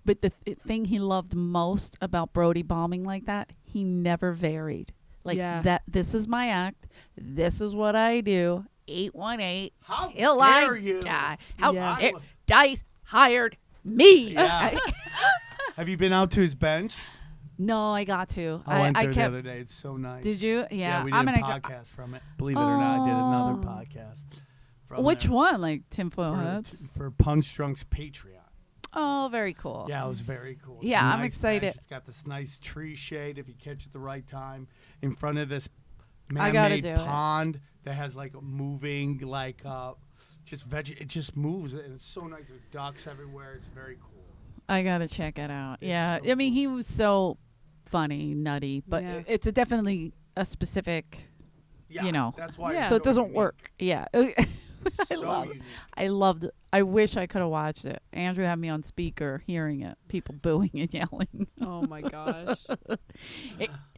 but the thing he loved most about Brody bombing like that, he never varied. Like Yeah. that, this is my act. This is what I do. 818 How till dare I you. die. How Yeah. dare Dice hired me. Yeah. Have you been out to his bench? No, I got to. I went there the kept. other day. It's so nice. Did you? Yeah, we did I'm a gonna go. podcast from it. Believe it or not, I did another Oh. podcast. From Which there one? Like tinfoil hats? for Punch Drunk's Patreon. Oh, very cool. Yeah, it was very cool. It's Yeah, a I'm nice excited. bench. It's got this nice tree shade if you catch it the right time in front of this I gotta man-made do it. pond that has like a moving just it just moves and it's so nice. There's ducks everywhere. It's very cool. I gotta check it out. It's Yeah, so I mean cool. he was so funny, nutty, but Yeah. it's definitely a specific. Yeah, You know. that's why. Yeah. It's So it doesn't unique. work. Yeah. It's I so love it. unique. I loved it. I wish I could have watched it. Andrew had me on speaker, hearing it, people booing and yelling. Oh my gosh.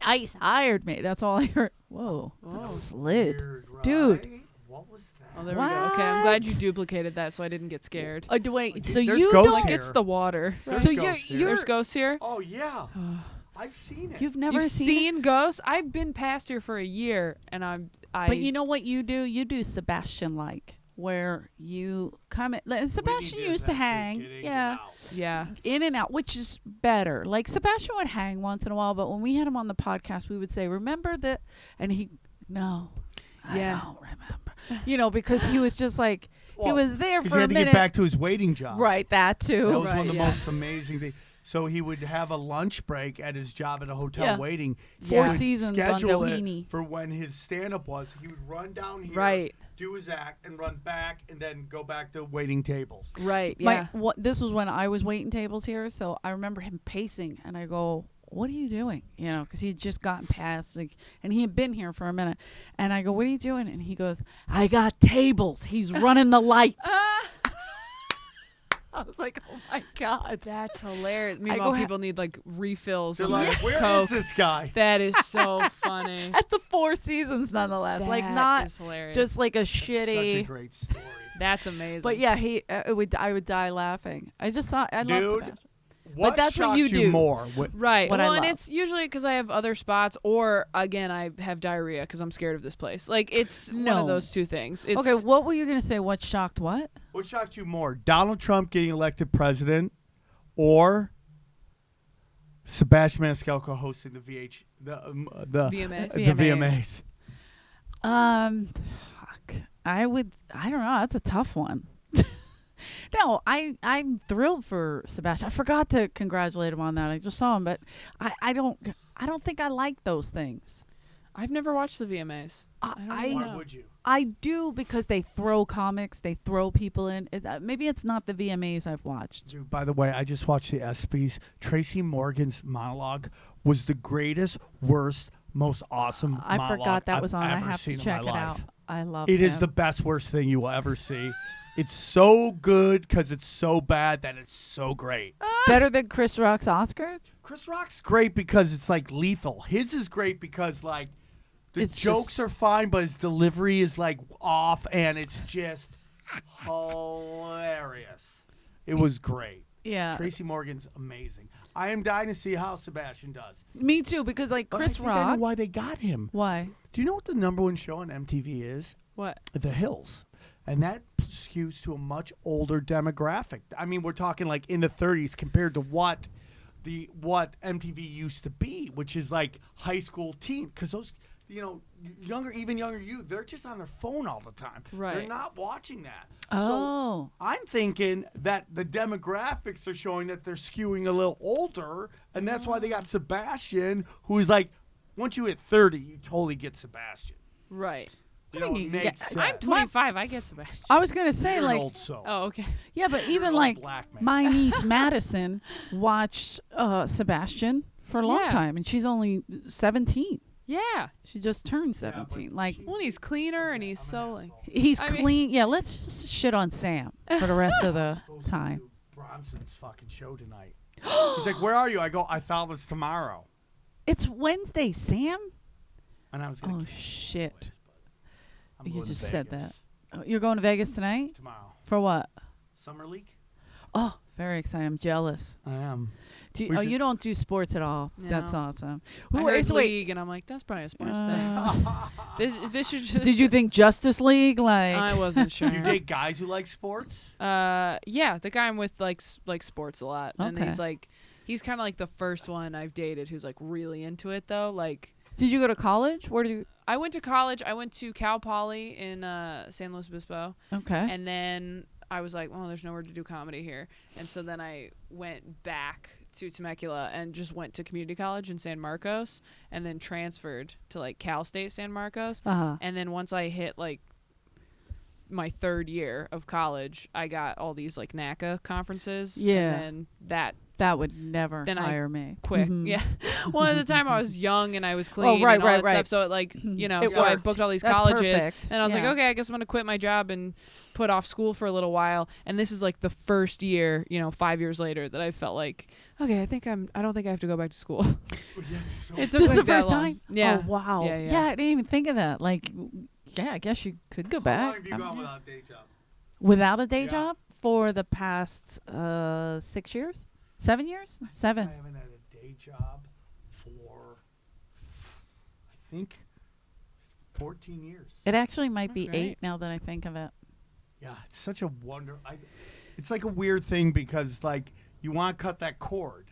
Ice hired me. That's all I heard. Whoa, Whoa. that slid. Weird, right? Dude. What was that? Oh, there we go. Okay, I'm glad you What? duplicated that so I didn't get scared. Wait, so There's you ghosts don't. here. It's the water. There's So ghosts here. you're There's ghosts here. Oh yeah, I've seen it. You've never You've seen. seen ghosts? I've been past here for a year, and But you know what you do? You do Sebastian like, where you come in. Sebastian Whitney does used to that too, hang, get in, get yeah, out. yeah. in and out, which is better. Like Sebastian would hang once in a while, but when we had him on the podcast, we would say, "Remember that?" And he, no, Yeah. I don't remember. because he was just like he was there because for he a had to minute. get back to his waiting job. Right, that too. That was Right, one of the yeah. most amazing things. So he would have a lunch break at his job at a hotel Yeah. waiting. Four He would Seasons on schedule Doheny. it for when his stand-up was. He would run down here, Right. do his act, and run back, and then go back to waiting tables. Right. Yeah. This was when I was waiting tables here, so I remember him pacing, and I go, "What are you doing?" Because he had just gotten past, and he had been here for a minute, and I go, "What are you doing?" And he goes, "I got tables. He's running the light." I was like, "Oh my god, That's hilarious. go Meanwhile, ha- people need like refills. They're on like, their "Where is Coke. this guy?" That is so funny. at the Four Seasons, nonetheless. Like That not is hilarious. just like a That's such a shitty." great story. That's amazing. But yeah, I would die laughing. I just saw. I love Dude, Sebastian. What that's what shocked you do. more? Right. What I Well, and love. it's usually because I have other spots, or again, I have diarrhea because I'm scared of this place. Like it's one No. of those two things. It's, Okay, what were you gonna say? What shocked what? What shocked you more? Donald Trump getting elected president, or Sebastian Maniscalco hosting the VMAs. the VMAs. VMAs? Fuck. I don't know. That's a tough one. No, I'm thrilled for Sebastian. I forgot to congratulate him on that. I just saw him, but I don't think I like those things. I've never watched the VMAs. I Why would you? I do because they throw comics, they throw people in. Maybe it's not the VMAs I've watched. Dude, by the way, I just watched the ESPYs. Tracy Morgan's monologue was the greatest, worst, most awesome I monologue forgot that I've was on. I ever have seen to in check my it out. life. I love It is him. the best, worst thing you will ever see. It's so good because it's so bad that it's so great. Better than Chris Rock's Oscars. Chris Rock's great because it's like lethal. His is great because like the It's jokes just- are fine, but his delivery is like off, and it's just hilarious. It was great. Yeah, Tracy Morgan's amazing. I am dying to see how Sebastian does. me too. Because like But Chris I think I know Rock. why they got him. Why? Do you know what the #1 show on MTV is? What? The Hills. And that skews to a much older demographic. I mean, we're talking like in the 30s compared to what MTV used to be, which is like high school teen. Because those, even younger youth, they're just on their phone all the time. Right. They're not watching that. Oh. So I'm thinking that the demographics are showing that they're skewing a little older, and that's why they got Sebastian, who is like, once you hit 30, you totally get Sebastian. Right. You know, you it get- makes sense. I'm 25. I get Sebastian. I was gonna say You're an like old soul. Oh, okay. yeah, but You're even an old like black man. my niece Madison watched Sebastian for a long Yeah. time, and she's only 17. Yeah. She just turned Yeah, but 17. Like Well, he's cleaner and he's I'm so an like. asshole. he's I mean- clean. Yeah, let's just shit on Sam for the rest of the Supposed to time. do Bronson's fucking show tonight. He's like, "Where are you?" I go, "I thought it was tomorrow," It's Wednesday, Sam. and I was gonna. Oh give him shit! away, but I'm You going to just said Vegas that. Oh, you're going to Vegas tonight tomorrow. for what? Summer League. Oh, very excited. I'm jealous. I am. Do We you, just- you don't do sports at all. That's No. awesome. I heard so wait, league, and I'm like, that's probably a sports uh, thing. This should just. did you think Justice League? Like I wasn't sure. Do you date guys who like sports? Yeah, the guy I'm with likes sports a lot, and Okay. he's kind of like the first one I've dated who's like really into it though. Like, Did you go to college? Where do you? I went to college. I went to Cal Poly in San Luis Obispo, Okay. and then I was like, well, there's nowhere to do comedy here, and so then I went back to Temecula and just went to community college in San Marcos, and then transferred to like Cal State San Marcos, Uh-huh. and then once I hit like my third year of college, I got all these like NACA conferences. Yeah. And then that That would never Then I hire me. quick. Mhm. Yeah. Well, at the time I was young and I was clean right, and all right, that right. stuff. So it like, It so I worked. booked all these That's colleges perfect. and I was like, Yeah. okay, I guess I'm going to quit my job and put off school for a little while. And this is like the first year, 5 years later that I felt like, okay, I don't think I have to go back to school. It took This is like the that first long. time? Yeah. Oh, wow. Yeah. I didn't even think of that. Like, yeah, I guess you could go How back. long have you gone without a day job? Without a day Yeah. job for the past 6 years? 7 years? 7. I haven't had a day job for, I think, 14 years. It actually might That's be great. 8 now that I think of it. Yeah, it's such a wonder. It's like a weird thing because, like, you want to cut that cord.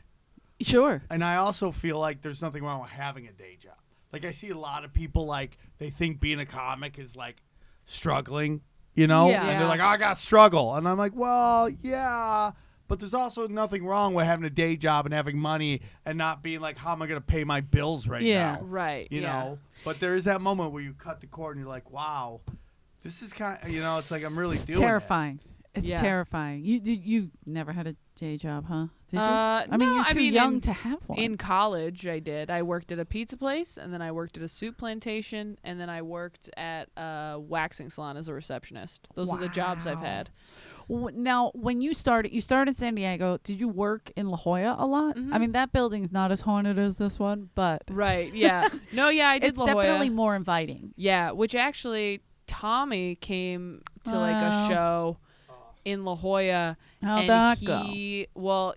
Sure. And I also feel like there's nothing wrong with having a day job. Like, I see a lot of people, like, they think being a comic is, like, struggling, you know? Yeah. And they're like, oh, I got to struggle. And I'm like, well, yeah. But there's also nothing wrong with having a day job and having money and not being like, how am I going to pay my bills right now? Right. You know? But there is that moment where you cut the cord and you're like, wow, this is kind of, it's like I'm really doing terrifying. It's Yeah. terrifying. You never had a day job, huh? Did you? I I mean, you're too young in, to have one. In college, I did. I worked at a pizza place, and then I worked at a soup plantation, and then I worked at a waxing salon as a receptionist. Those are the jobs I've Wow. had. Now, when you started in San Diego. Did you work in La Jolla a lot? Mhm. I mean, that building's not as haunted as this one, but Right, yeah. No, yeah, I did it's La Jolla. definitely more inviting. Yeah, which actually Tommy came to like a Wow. show in La Jolla. How'd and that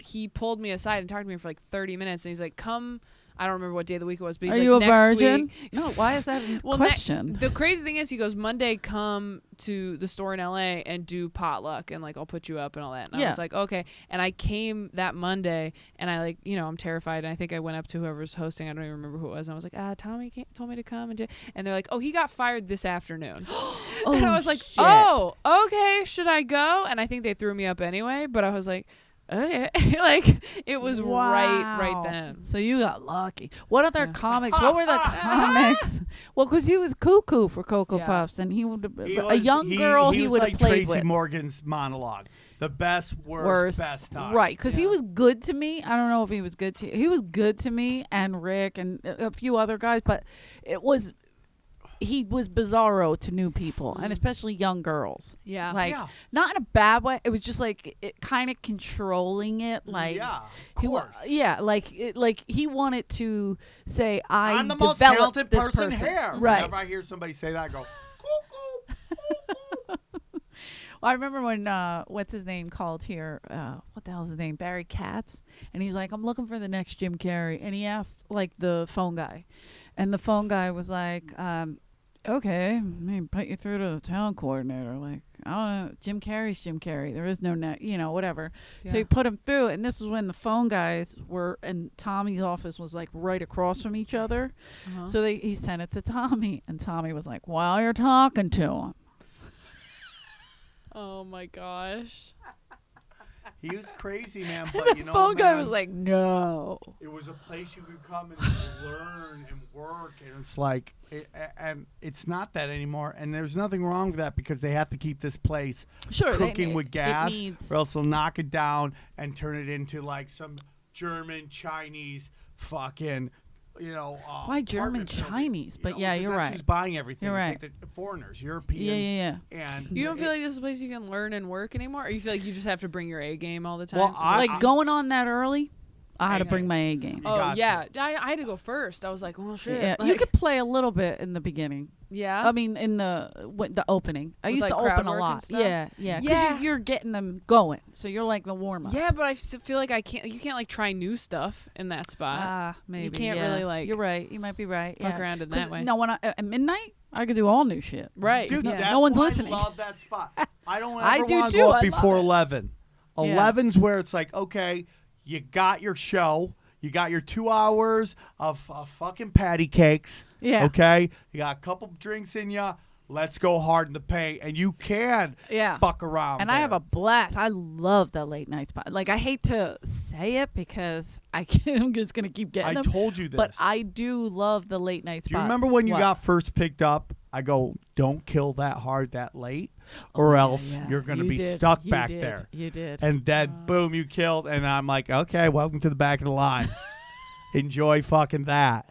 he pulled me aside and talked to me for like 30 minutes, and he's like, come. I don't remember what day of the week it was, but he's Are like, you a next virgin? week. No, why is that a Well, question? The crazy thing is, he goes, Monday, come to the store in LA and do potluck, and like I'll put you up and all that. And I Yeah. was like, okay. And I came that Monday, and I like, I'm terrified. And I think I went up to whoever was hosting. I don't even remember who it was. And I was like, Tommy told me to come and they're like, oh, he got fired this afternoon. And I was like, shit. oh, okay, should I go? And I think they threw me up anyway. But I was like, okay, like it was right Wow. then. So you got lucky. What other Yeah. comics? What were the comics? Well, because he was cuckoo for Cocoa Yeah. Puffs, and he would He a was- young girl he was would like have played Tracy with. Morgan's monologue. The best, worst, best time. Right, because he Yeah. was good to me. I don't know if he was good to he was good to me and Rick and a few other guys, but he was bizarro to new people and especially young girls. Yeah. Like Yeah. not in a bad way. It was just like it kind of controlling it. Like yeah, of he course. like he wanted to say I'm the most developed talented this person here. Right. Whenever I hear somebody say that, I go, cuckoo. I remember when what's his name called here? What the hell's his name? Barry Katz, and he's like, I'm looking for the next Jim Carrey, and he asked like the phone guy, and the phone guy was like, okay, let me put you through to the town coordinator. Like, I don't know, Jim Carrey's Jim Carrey. There is no whatever. Yeah. So he put him through, and this was when the phone guys were, and Tommy's office was like right across from each other. Uh-huh. So he sent it to Tommy, and Tommy was like, while you're talking to him. Oh my gosh. He was crazy, man. But The phone guy was like, no. it was a place you could come and learn and work, and it's like, and it's not that anymore. And there's nothing wrong with that because they have to keep this place Sure, cooking with gas, needs, or else they'll knock it down and turn it into like some German, Chinese, fucking, why German apartment building, Chinese? But yeah, because you're that's right. who's buying everything. You're It's right. like the foreigners, Europeans. Yeah. And You don't feel like this is a place you can learn and work anymore? Or you feel like you just have to bring your A game all the time? Well, Is I- that- Like going on that early, I had to Hey, bring my A game. You oh, got yeah. I had to go first. I was like, well, shit. Yeah, Like, you could play a little bit in the beginning. yeah. I mean, in the opening, I With, used like, to crowd open a work and lot. stuff? Yeah. 'Cause Yeah. you're getting them going, so you're like the warm up. Yeah, but I feel like you can't like try new stuff in that spot. Maybe can't yeah. really, like, You're right. You might be right. fuck Yeah. around in 'Cause, that way. No, when at midnight, I could do all new shit. Right. Dude, Yeah. that's No one's why listening. I love that spot. I don't I ever do want to too. go I up love before it. 11. Yeah. 11's where it's like, okay, you got your show. You got your 2 hours of fucking patty cakes. Yeah. Okay? You got a couple drinks in you. Let's go hard in the paint. And you can Yeah. fuck around. And I have a blast. I love the late night spot. Like, I hate to say it because I'm just going to keep getting I them. told you this. But I do love the late night spots. Do you remember when you What? got first picked up? I go, don't kill that hard that late, or else Yeah, you're going to you be did. stuck You back did. there. You did. And then, boom, you killed. And I'm like, okay, welcome to the back of the line. Enjoy fucking that.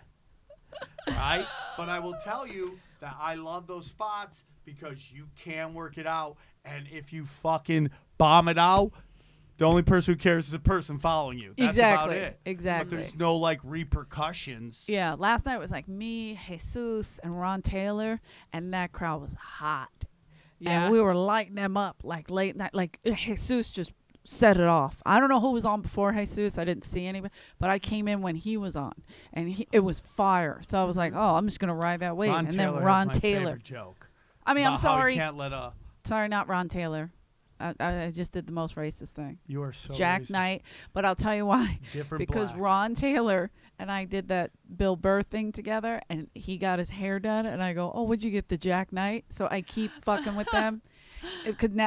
Right? But I will tell you that I love those spots because you can work it out. And if you fucking bomb it out, the only person who cares is the person following you. That's Exactly. about it. Exactly. But there's no, like, repercussions. Yeah, last night was like me, Jesus, and Ron Taylor, and that crowd was hot. Yeah. And we were lighting them up like late night. Like Jesus just set it off. I don't know who was on before Jesus. I didn't see anybody, but I came in when he was on, and it was fire. So I was like, oh, I'm just gonna ride that wave. Ron and Taylor then has Ron my Taylor. favorite joke. I mean, I'm about how he sorry, can't let a... sorry, not Ron Taylor. I just did the most racist thing. You are so Jack racist. Knight. But I'll tell you why. Different Because black. Ron Taylor and I did that Bill Burr thing together, and he got his hair done, and I go, oh, would you get the Jack Knight? So I keep fucking with them.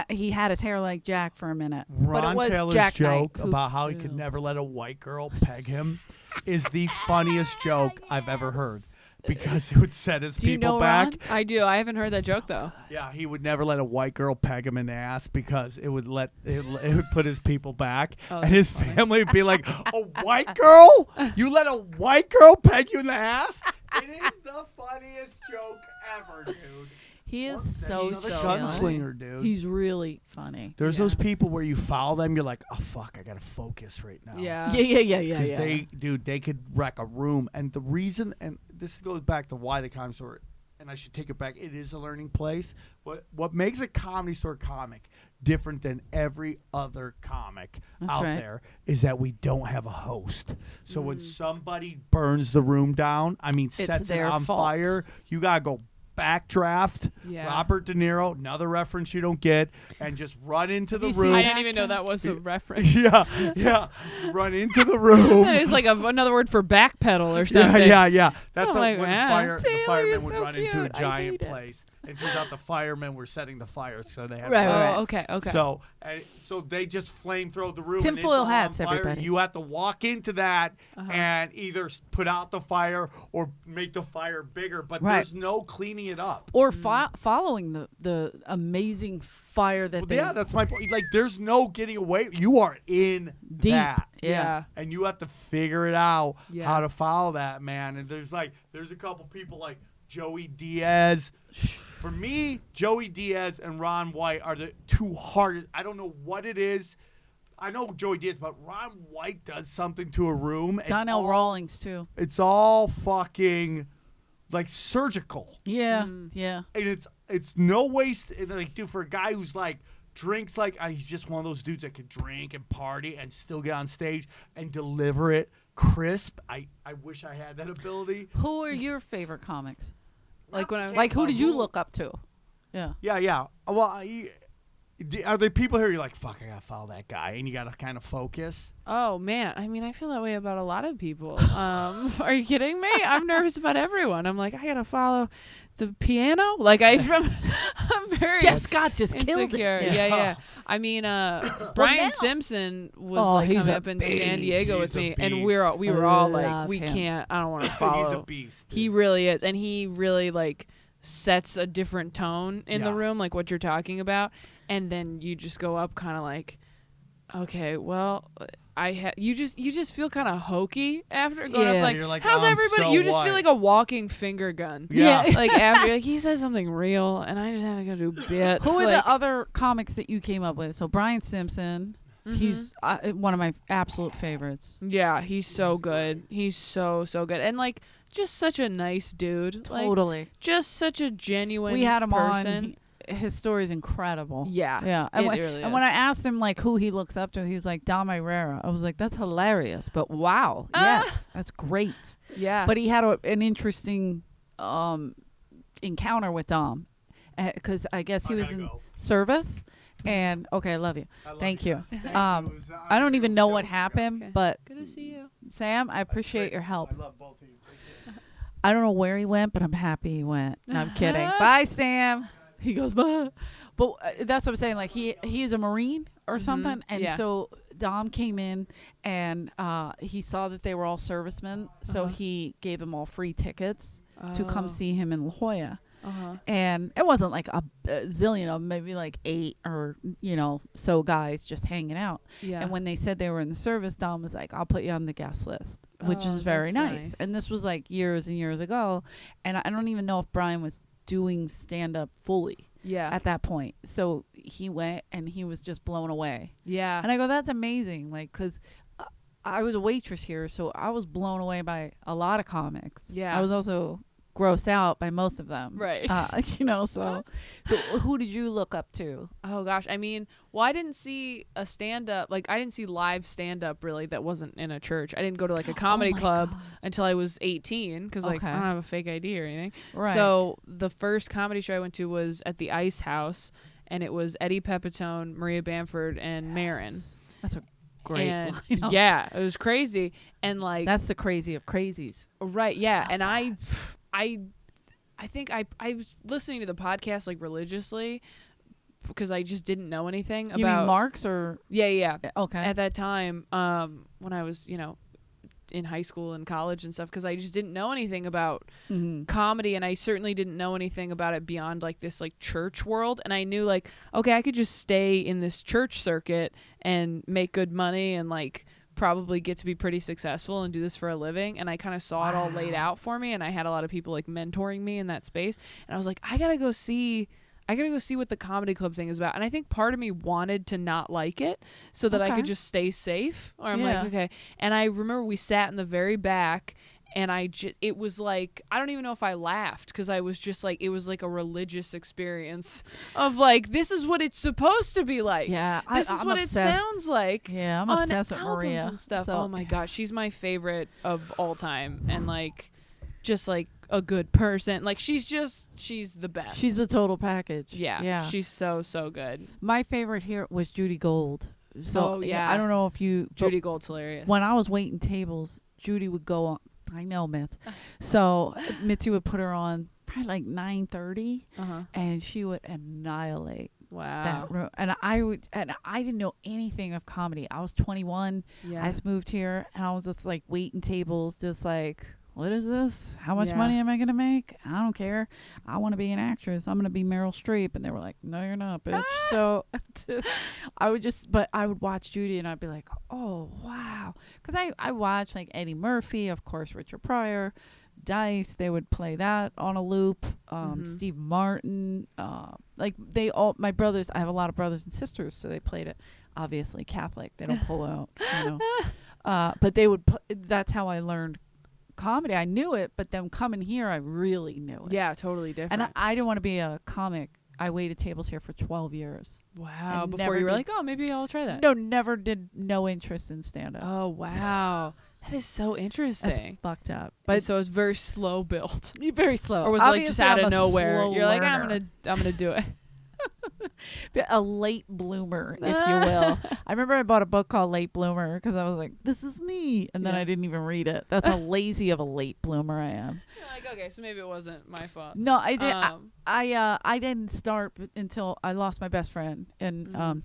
He had his hair like Jack for a minute. But Ron it was Taylor's Jack joke Knight who about how he could killed. never let a white girl peg him is the funniest joke I've ever heard, because it would set his Do you people know back. Ron? I do. I haven't heard that joke though. Yeah, he would never let a white girl peg him in the ass because it would put his people back, Oh, and his that's funny. family would be like, "A white girl? You let a white girl peg you in the ass?" It is the funniest joke ever, dude. He is Well, so he's another silly. gunslinger, dude. He's really funny. There's Yeah. those people where you follow them, you're like, "Oh fuck, I gotta focus right now." Yeah. Yeah. Because they could wreck a room. And the reason, and this goes back to why the Comedy Store, and I should take it back, it is a learning place. What makes a Comedy Store comic different than every other comic That's out right. there is that we don't have a host. So when somebody burns the room down, sets it their on fault. fire, you gotta go backdraft Yeah. Robert De Niro, another reference you don't get, and just run into the you seen room. I didn't even know that was a reference. yeah. Run into the room. That is like another word for backpedal or Yeah, something. yeah. That's Oh how my when God. the Taylor, firemen you're would so run into a cute. I giant hate it. place. And it turns out the firemen were setting the fire, so they had Right, to- right. Oh, okay. So they just flamethrow the room. Tinfoil and it's all hats, on fire. everybody. You have to walk into that Uh-huh. and either put out the fire or make the fire bigger. But Right. there's no cleaning it up. Or following the amazing fire that Well, they yeah, that's my point. Like, there's no getting away. You are in deep. that. Yeah. And you have to figure it out Yeah. how to follow that, man. And there's a couple people like Joey Diaz. For me, Joey Diaz and Ron White are the two hardest. I don't know what it is. I know Joey Diaz, but Ron White does something to a room. Donnell Rawlings too. It's all fucking like surgical. Yeah. Mm. Yeah. And it's no waste. And like, dude, for a guy who's like drinks he's just one of those dudes that could drink and party and still get on stage and deliver it crisp. I wish I had that ability. Who are your favorite comics? Like when I Like who did you look up to? Yeah. Yeah. Well, are there people here you're like, fuck, I gotta follow that guy, and you gotta kind of focus? Oh man, I mean, I feel that way about a lot of people. Are you kidding me? I'm nervous about everyone. I'm like, I gotta follow the piano. Like I'm very Jeff Scott just killed insecure. it. Yeah. I mean, Brian now- Simpson was Oh, like he's coming a up in beast. San Diego with He's a me, and beast. we were all like, Love we him. can't. I don't want to follow. He's a beast. He dude. really is, and he really like sets a different tone in the Yeah. room, like what you're talking about, and then you just go up kind of like, okay, well, you just feel kind of hokey after going Yeah. up, like, You're like, how's everybody? so You just what? feel like a walking finger gun. Yeah. Like after like he said something real, and I just had to go do bits. Who are like, the other comics that you came up with? So Brian Simpson. He's one of my absolute favorites. Yeah, he's so good. He's so good, and like just such a nice dude. Like, Totally. just such a genuine. We had him person. on. His story is incredible. Yeah. Yeah. It when, really and when I is. asked him like who he looks up to, he was like Dom Irrera. I was like, that's hilarious. But wow, yes, that's great. Yeah. But he had an interesting encounter with Dom because I guess he I was gotta in go. service. And okay, I love you. I love Thank you you. guys. Thank Um, you. It was, I don't even know what joking. happened, Okay. but good to see you. Sam, I appreciate your help. I love both of you. Take care. I don't know where he went, but I'm happy he went. No, I'm kidding. Bye, Sam. He goes, bye. But that's what I'm saying. Like he is a Marine or something, and Yeah. so Dom came in and he saw that they were all servicemen, so he gave them all free tickets to come see him in La Jolla. And it wasn't like a zillion of them, maybe like 8 or so guys just hanging out. Yeah. And when they said they were in the service, Dom was like, I'll put you on the guest list, which Oh, is very that's nice. nice. And this was like years and years ago. And I don't even know if Brian was doing stand-up fully yeah. at that point. So he went and he was just blown away. Yeah. And I go, that's amazing. Like, because I was a waitress here, so I was blown away by a lot of comics. Yeah. I was also grossed out by most of them. Right. So who did you look up to? Oh gosh, I mean, well, I didn't see a stand-up, like I didn't see live stand-up really that wasn't in a church. I didn't go to like a comedy my club God. until I was 18 because like I Okay. don't have a fake ID or anything. Right. So the first comedy show I went to was at the Ice House, and it was Eddie Pepitone, Maria Bamford, and Marin. That's a great And lineup. yeah, it was crazy. And like That's the crazy of crazies. right, yeah. And I think I was listening to the podcast like religiously because I just didn't know anything You about mean Marks or yeah. okay? At that time, when I was, in high school and college and stuff, because I just didn't know anything about comedy, and I certainly didn't know anything about it beyond like this like church world. And I knew like, okay, I could just stay in this church circuit and make good money and like probably get to be pretty successful and do this for a living. And I kind of saw it all laid out for me, and I had a lot of people like mentoring me in that space. And I was like, I gotta go see what the comedy club thing is about. And I think part of me wanted to not like it so that I could just stay safe. Or I'm like, okay. And I remember we sat in the very back, and it was like, I don't even know if I laughed, because I was just like, it was like a religious experience of like, this is what it's supposed to be like. Yeah, This is I'm what obsessed. it sounds like. Yeah, I'm on obsessed with albums Maria and stuff. So, Oh my gosh, she's my favorite of all time, and like, just like a good person. Like she's the best. she's the total package. yeah. She's so good. My favorite here was Judy Gold. So Oh, yeah. I don't know if you Judy Gold's hilarious. when I was waiting tables, Judy would go on. I know, Mitz. So Mitzi would put her on probably like 9:30, and she would annihilate Wow. that room. And I didn't know anything of comedy. I was 21. Yeah. I just moved here, and I was just like waiting tables, just like, what is this? How much Yeah. money am I gonna make? I don't care. I want to be an actress. I'm gonna be Meryl Streep. And they were like, no, you're not, bitch. So I would watch Judy, and I'd be like, oh wow, because I watched like Eddie Murphy, of course, Richard Pryor, Dice. They would play that on a loop. Steve Martin, like they all, my brothers. I have a lot of brothers and sisters, so they played it. Obviously Catholic. They don't pull out, but they would. That's how I learned comedy. I knew it, but then coming here, I really knew it. Yeah, totally different. And I didn't want to be a comic. I waited tables here for 12 years. Wow. and Before never you were did- like, oh, maybe I'll try that. No, never did. No interest in stand up. Oh wow. That is so That's interesting. fucked up. But But so it's very slow built. very slow. Or was it like just out Obviously, of I'm a nowhere? slow You're like, learner. I'm gonna do it. A late bloomer, if you will. I remember I bought a book called Late Bloomer because I was like, this is me. And then Yeah. I didn't even read it. That's how lazy of a late bloomer I am. You're like, okay, so maybe it wasn't my fault. No, I did. Um, I didn't start until I lost my best friend, and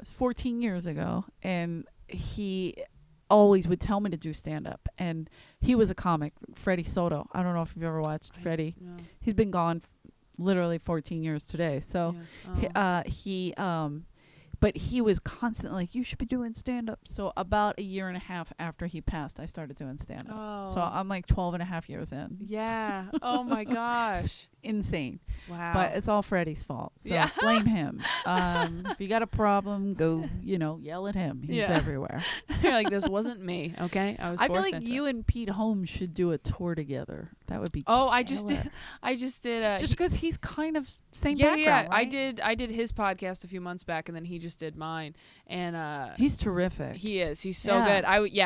14 years ago, and he always would tell me to do stand up, and he was a comic, Freddie Soto. I don't know if you've ever watched Freddie. No. He's been gone literally 14 years today. So Yeah. but he was constantly like, you should be doing stand up. So about a year and a half after he passed, I started doing stand up. Oh. So I'm like 12 and a half years in. Yeah. Oh my gosh. Insane. Wow. But it's all Freddie's fault. So Yeah. blame him. If you got a problem, go, yell at him. He's Yeah. everywhere. You're like, this wasn't me. Okay. I was. I feel forced like into you it. and Pete Holmes should do a tour together. That would be Oh, I just killer. did. I just did. Just because he's kind of same yeah, background, I right? did. I did his podcast a few months back, and then he just did mine. And He's terrific. he is. He's so Yeah. good.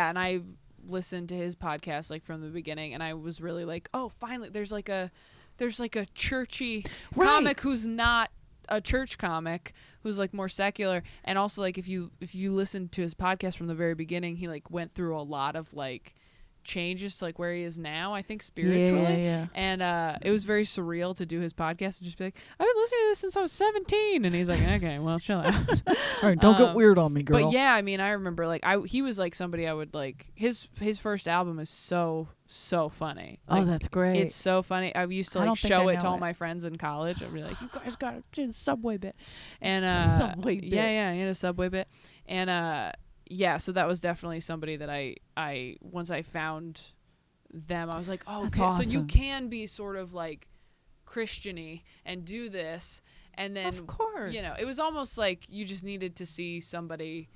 And I listened to his podcast like from the beginning, and I was really like, oh, finally, there's like a churchy Right. comic who's not a church comic, who's like more secular. And also, like, if you listen to his podcast from the very beginning, he like went through a lot of like changes to like where he is now, I think, spiritually. Yeah. And it was very surreal to do his podcast and just be like, I've been listening to this since I was 17. And he's like, okay, well, chill out. All right, don't get weird on me, girl. But yeah, I mean, I remember like he was like somebody I would like. His first album is so funny. Oh, Like, that's great. it's so funny. I used to I like don't think show I it to know all it. my friends in college. I'd be like, you guys got to do the subway bit. And Subway bit. Yeah, he had a subway bit. And yeah, so that was definitely somebody that I once I found them, I was like, oh, That's okay, so you awesome. can be sort of like Christian-y and do this. And then, Of course. it was almost like you just needed to see somebody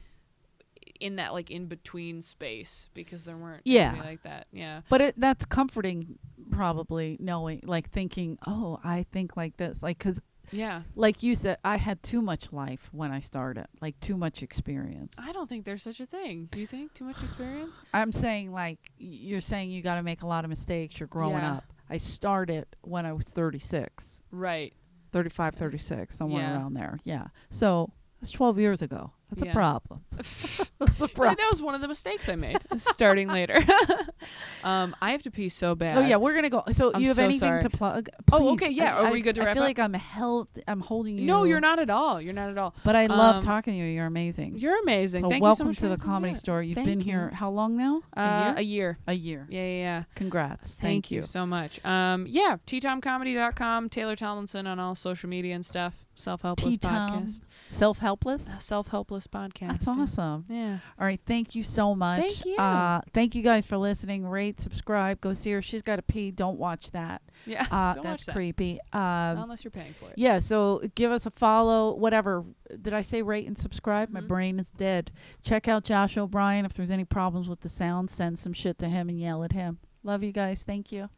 in that like in between space, because there weren't Yeah. anybody like that. Yeah. But that's comforting, probably, knowing, like, thinking, oh, I think like this. Like, because, Yeah. like you said, I had too much life when I started, like, too much experience. I don't think there's such a thing. Do you think too much experience? I'm saying, like, you're saying you got to make a lot of mistakes. You're growing Yeah. up. I started when I was 36. Right. 35, 36, somewhere Yeah. around there. Yeah. So that's 12 years ago. That's Yeah. a problem. That's a Hey, problem. that was one of the mistakes I made. Starting later. I have to pee so bad. Oh yeah, we're gonna go. So I'm you have so anything sorry. to plug? Oh, Please. okay, yeah. Are we good to I wrap feel up? like I'm holding you. No, you're not at all. You're not at all. But I love Um, talking to you. You're amazing. You're amazing. So Thank welcome you so much to the for having me. Comedy Store. You've Thank been you. here how long now? A year. A year. Yeah, yeah, yeah. Congrats. Thank you so much. Yeah, ttomcomedy.com, Taylor Tomlinson on all social media and stuff. Self-helpless podcast. Self-helpless. Self-helpless podcast. That's awesome. Yeah. All right. Thank you so much. Thank you. Thank you guys for listening. Rate, subscribe. Go see her. She's got to pee. Don't watch that. Yeah. That's Don't watch that. creepy. Unless you're paying for it. Yeah, so give us a follow, whatever. Did I say rate and subscribe? My Mhm. brain is dead. Check out Josh O'Brien. If there's any problems with the sound, send some shit to him and yell at him. Love you guys. Thank you.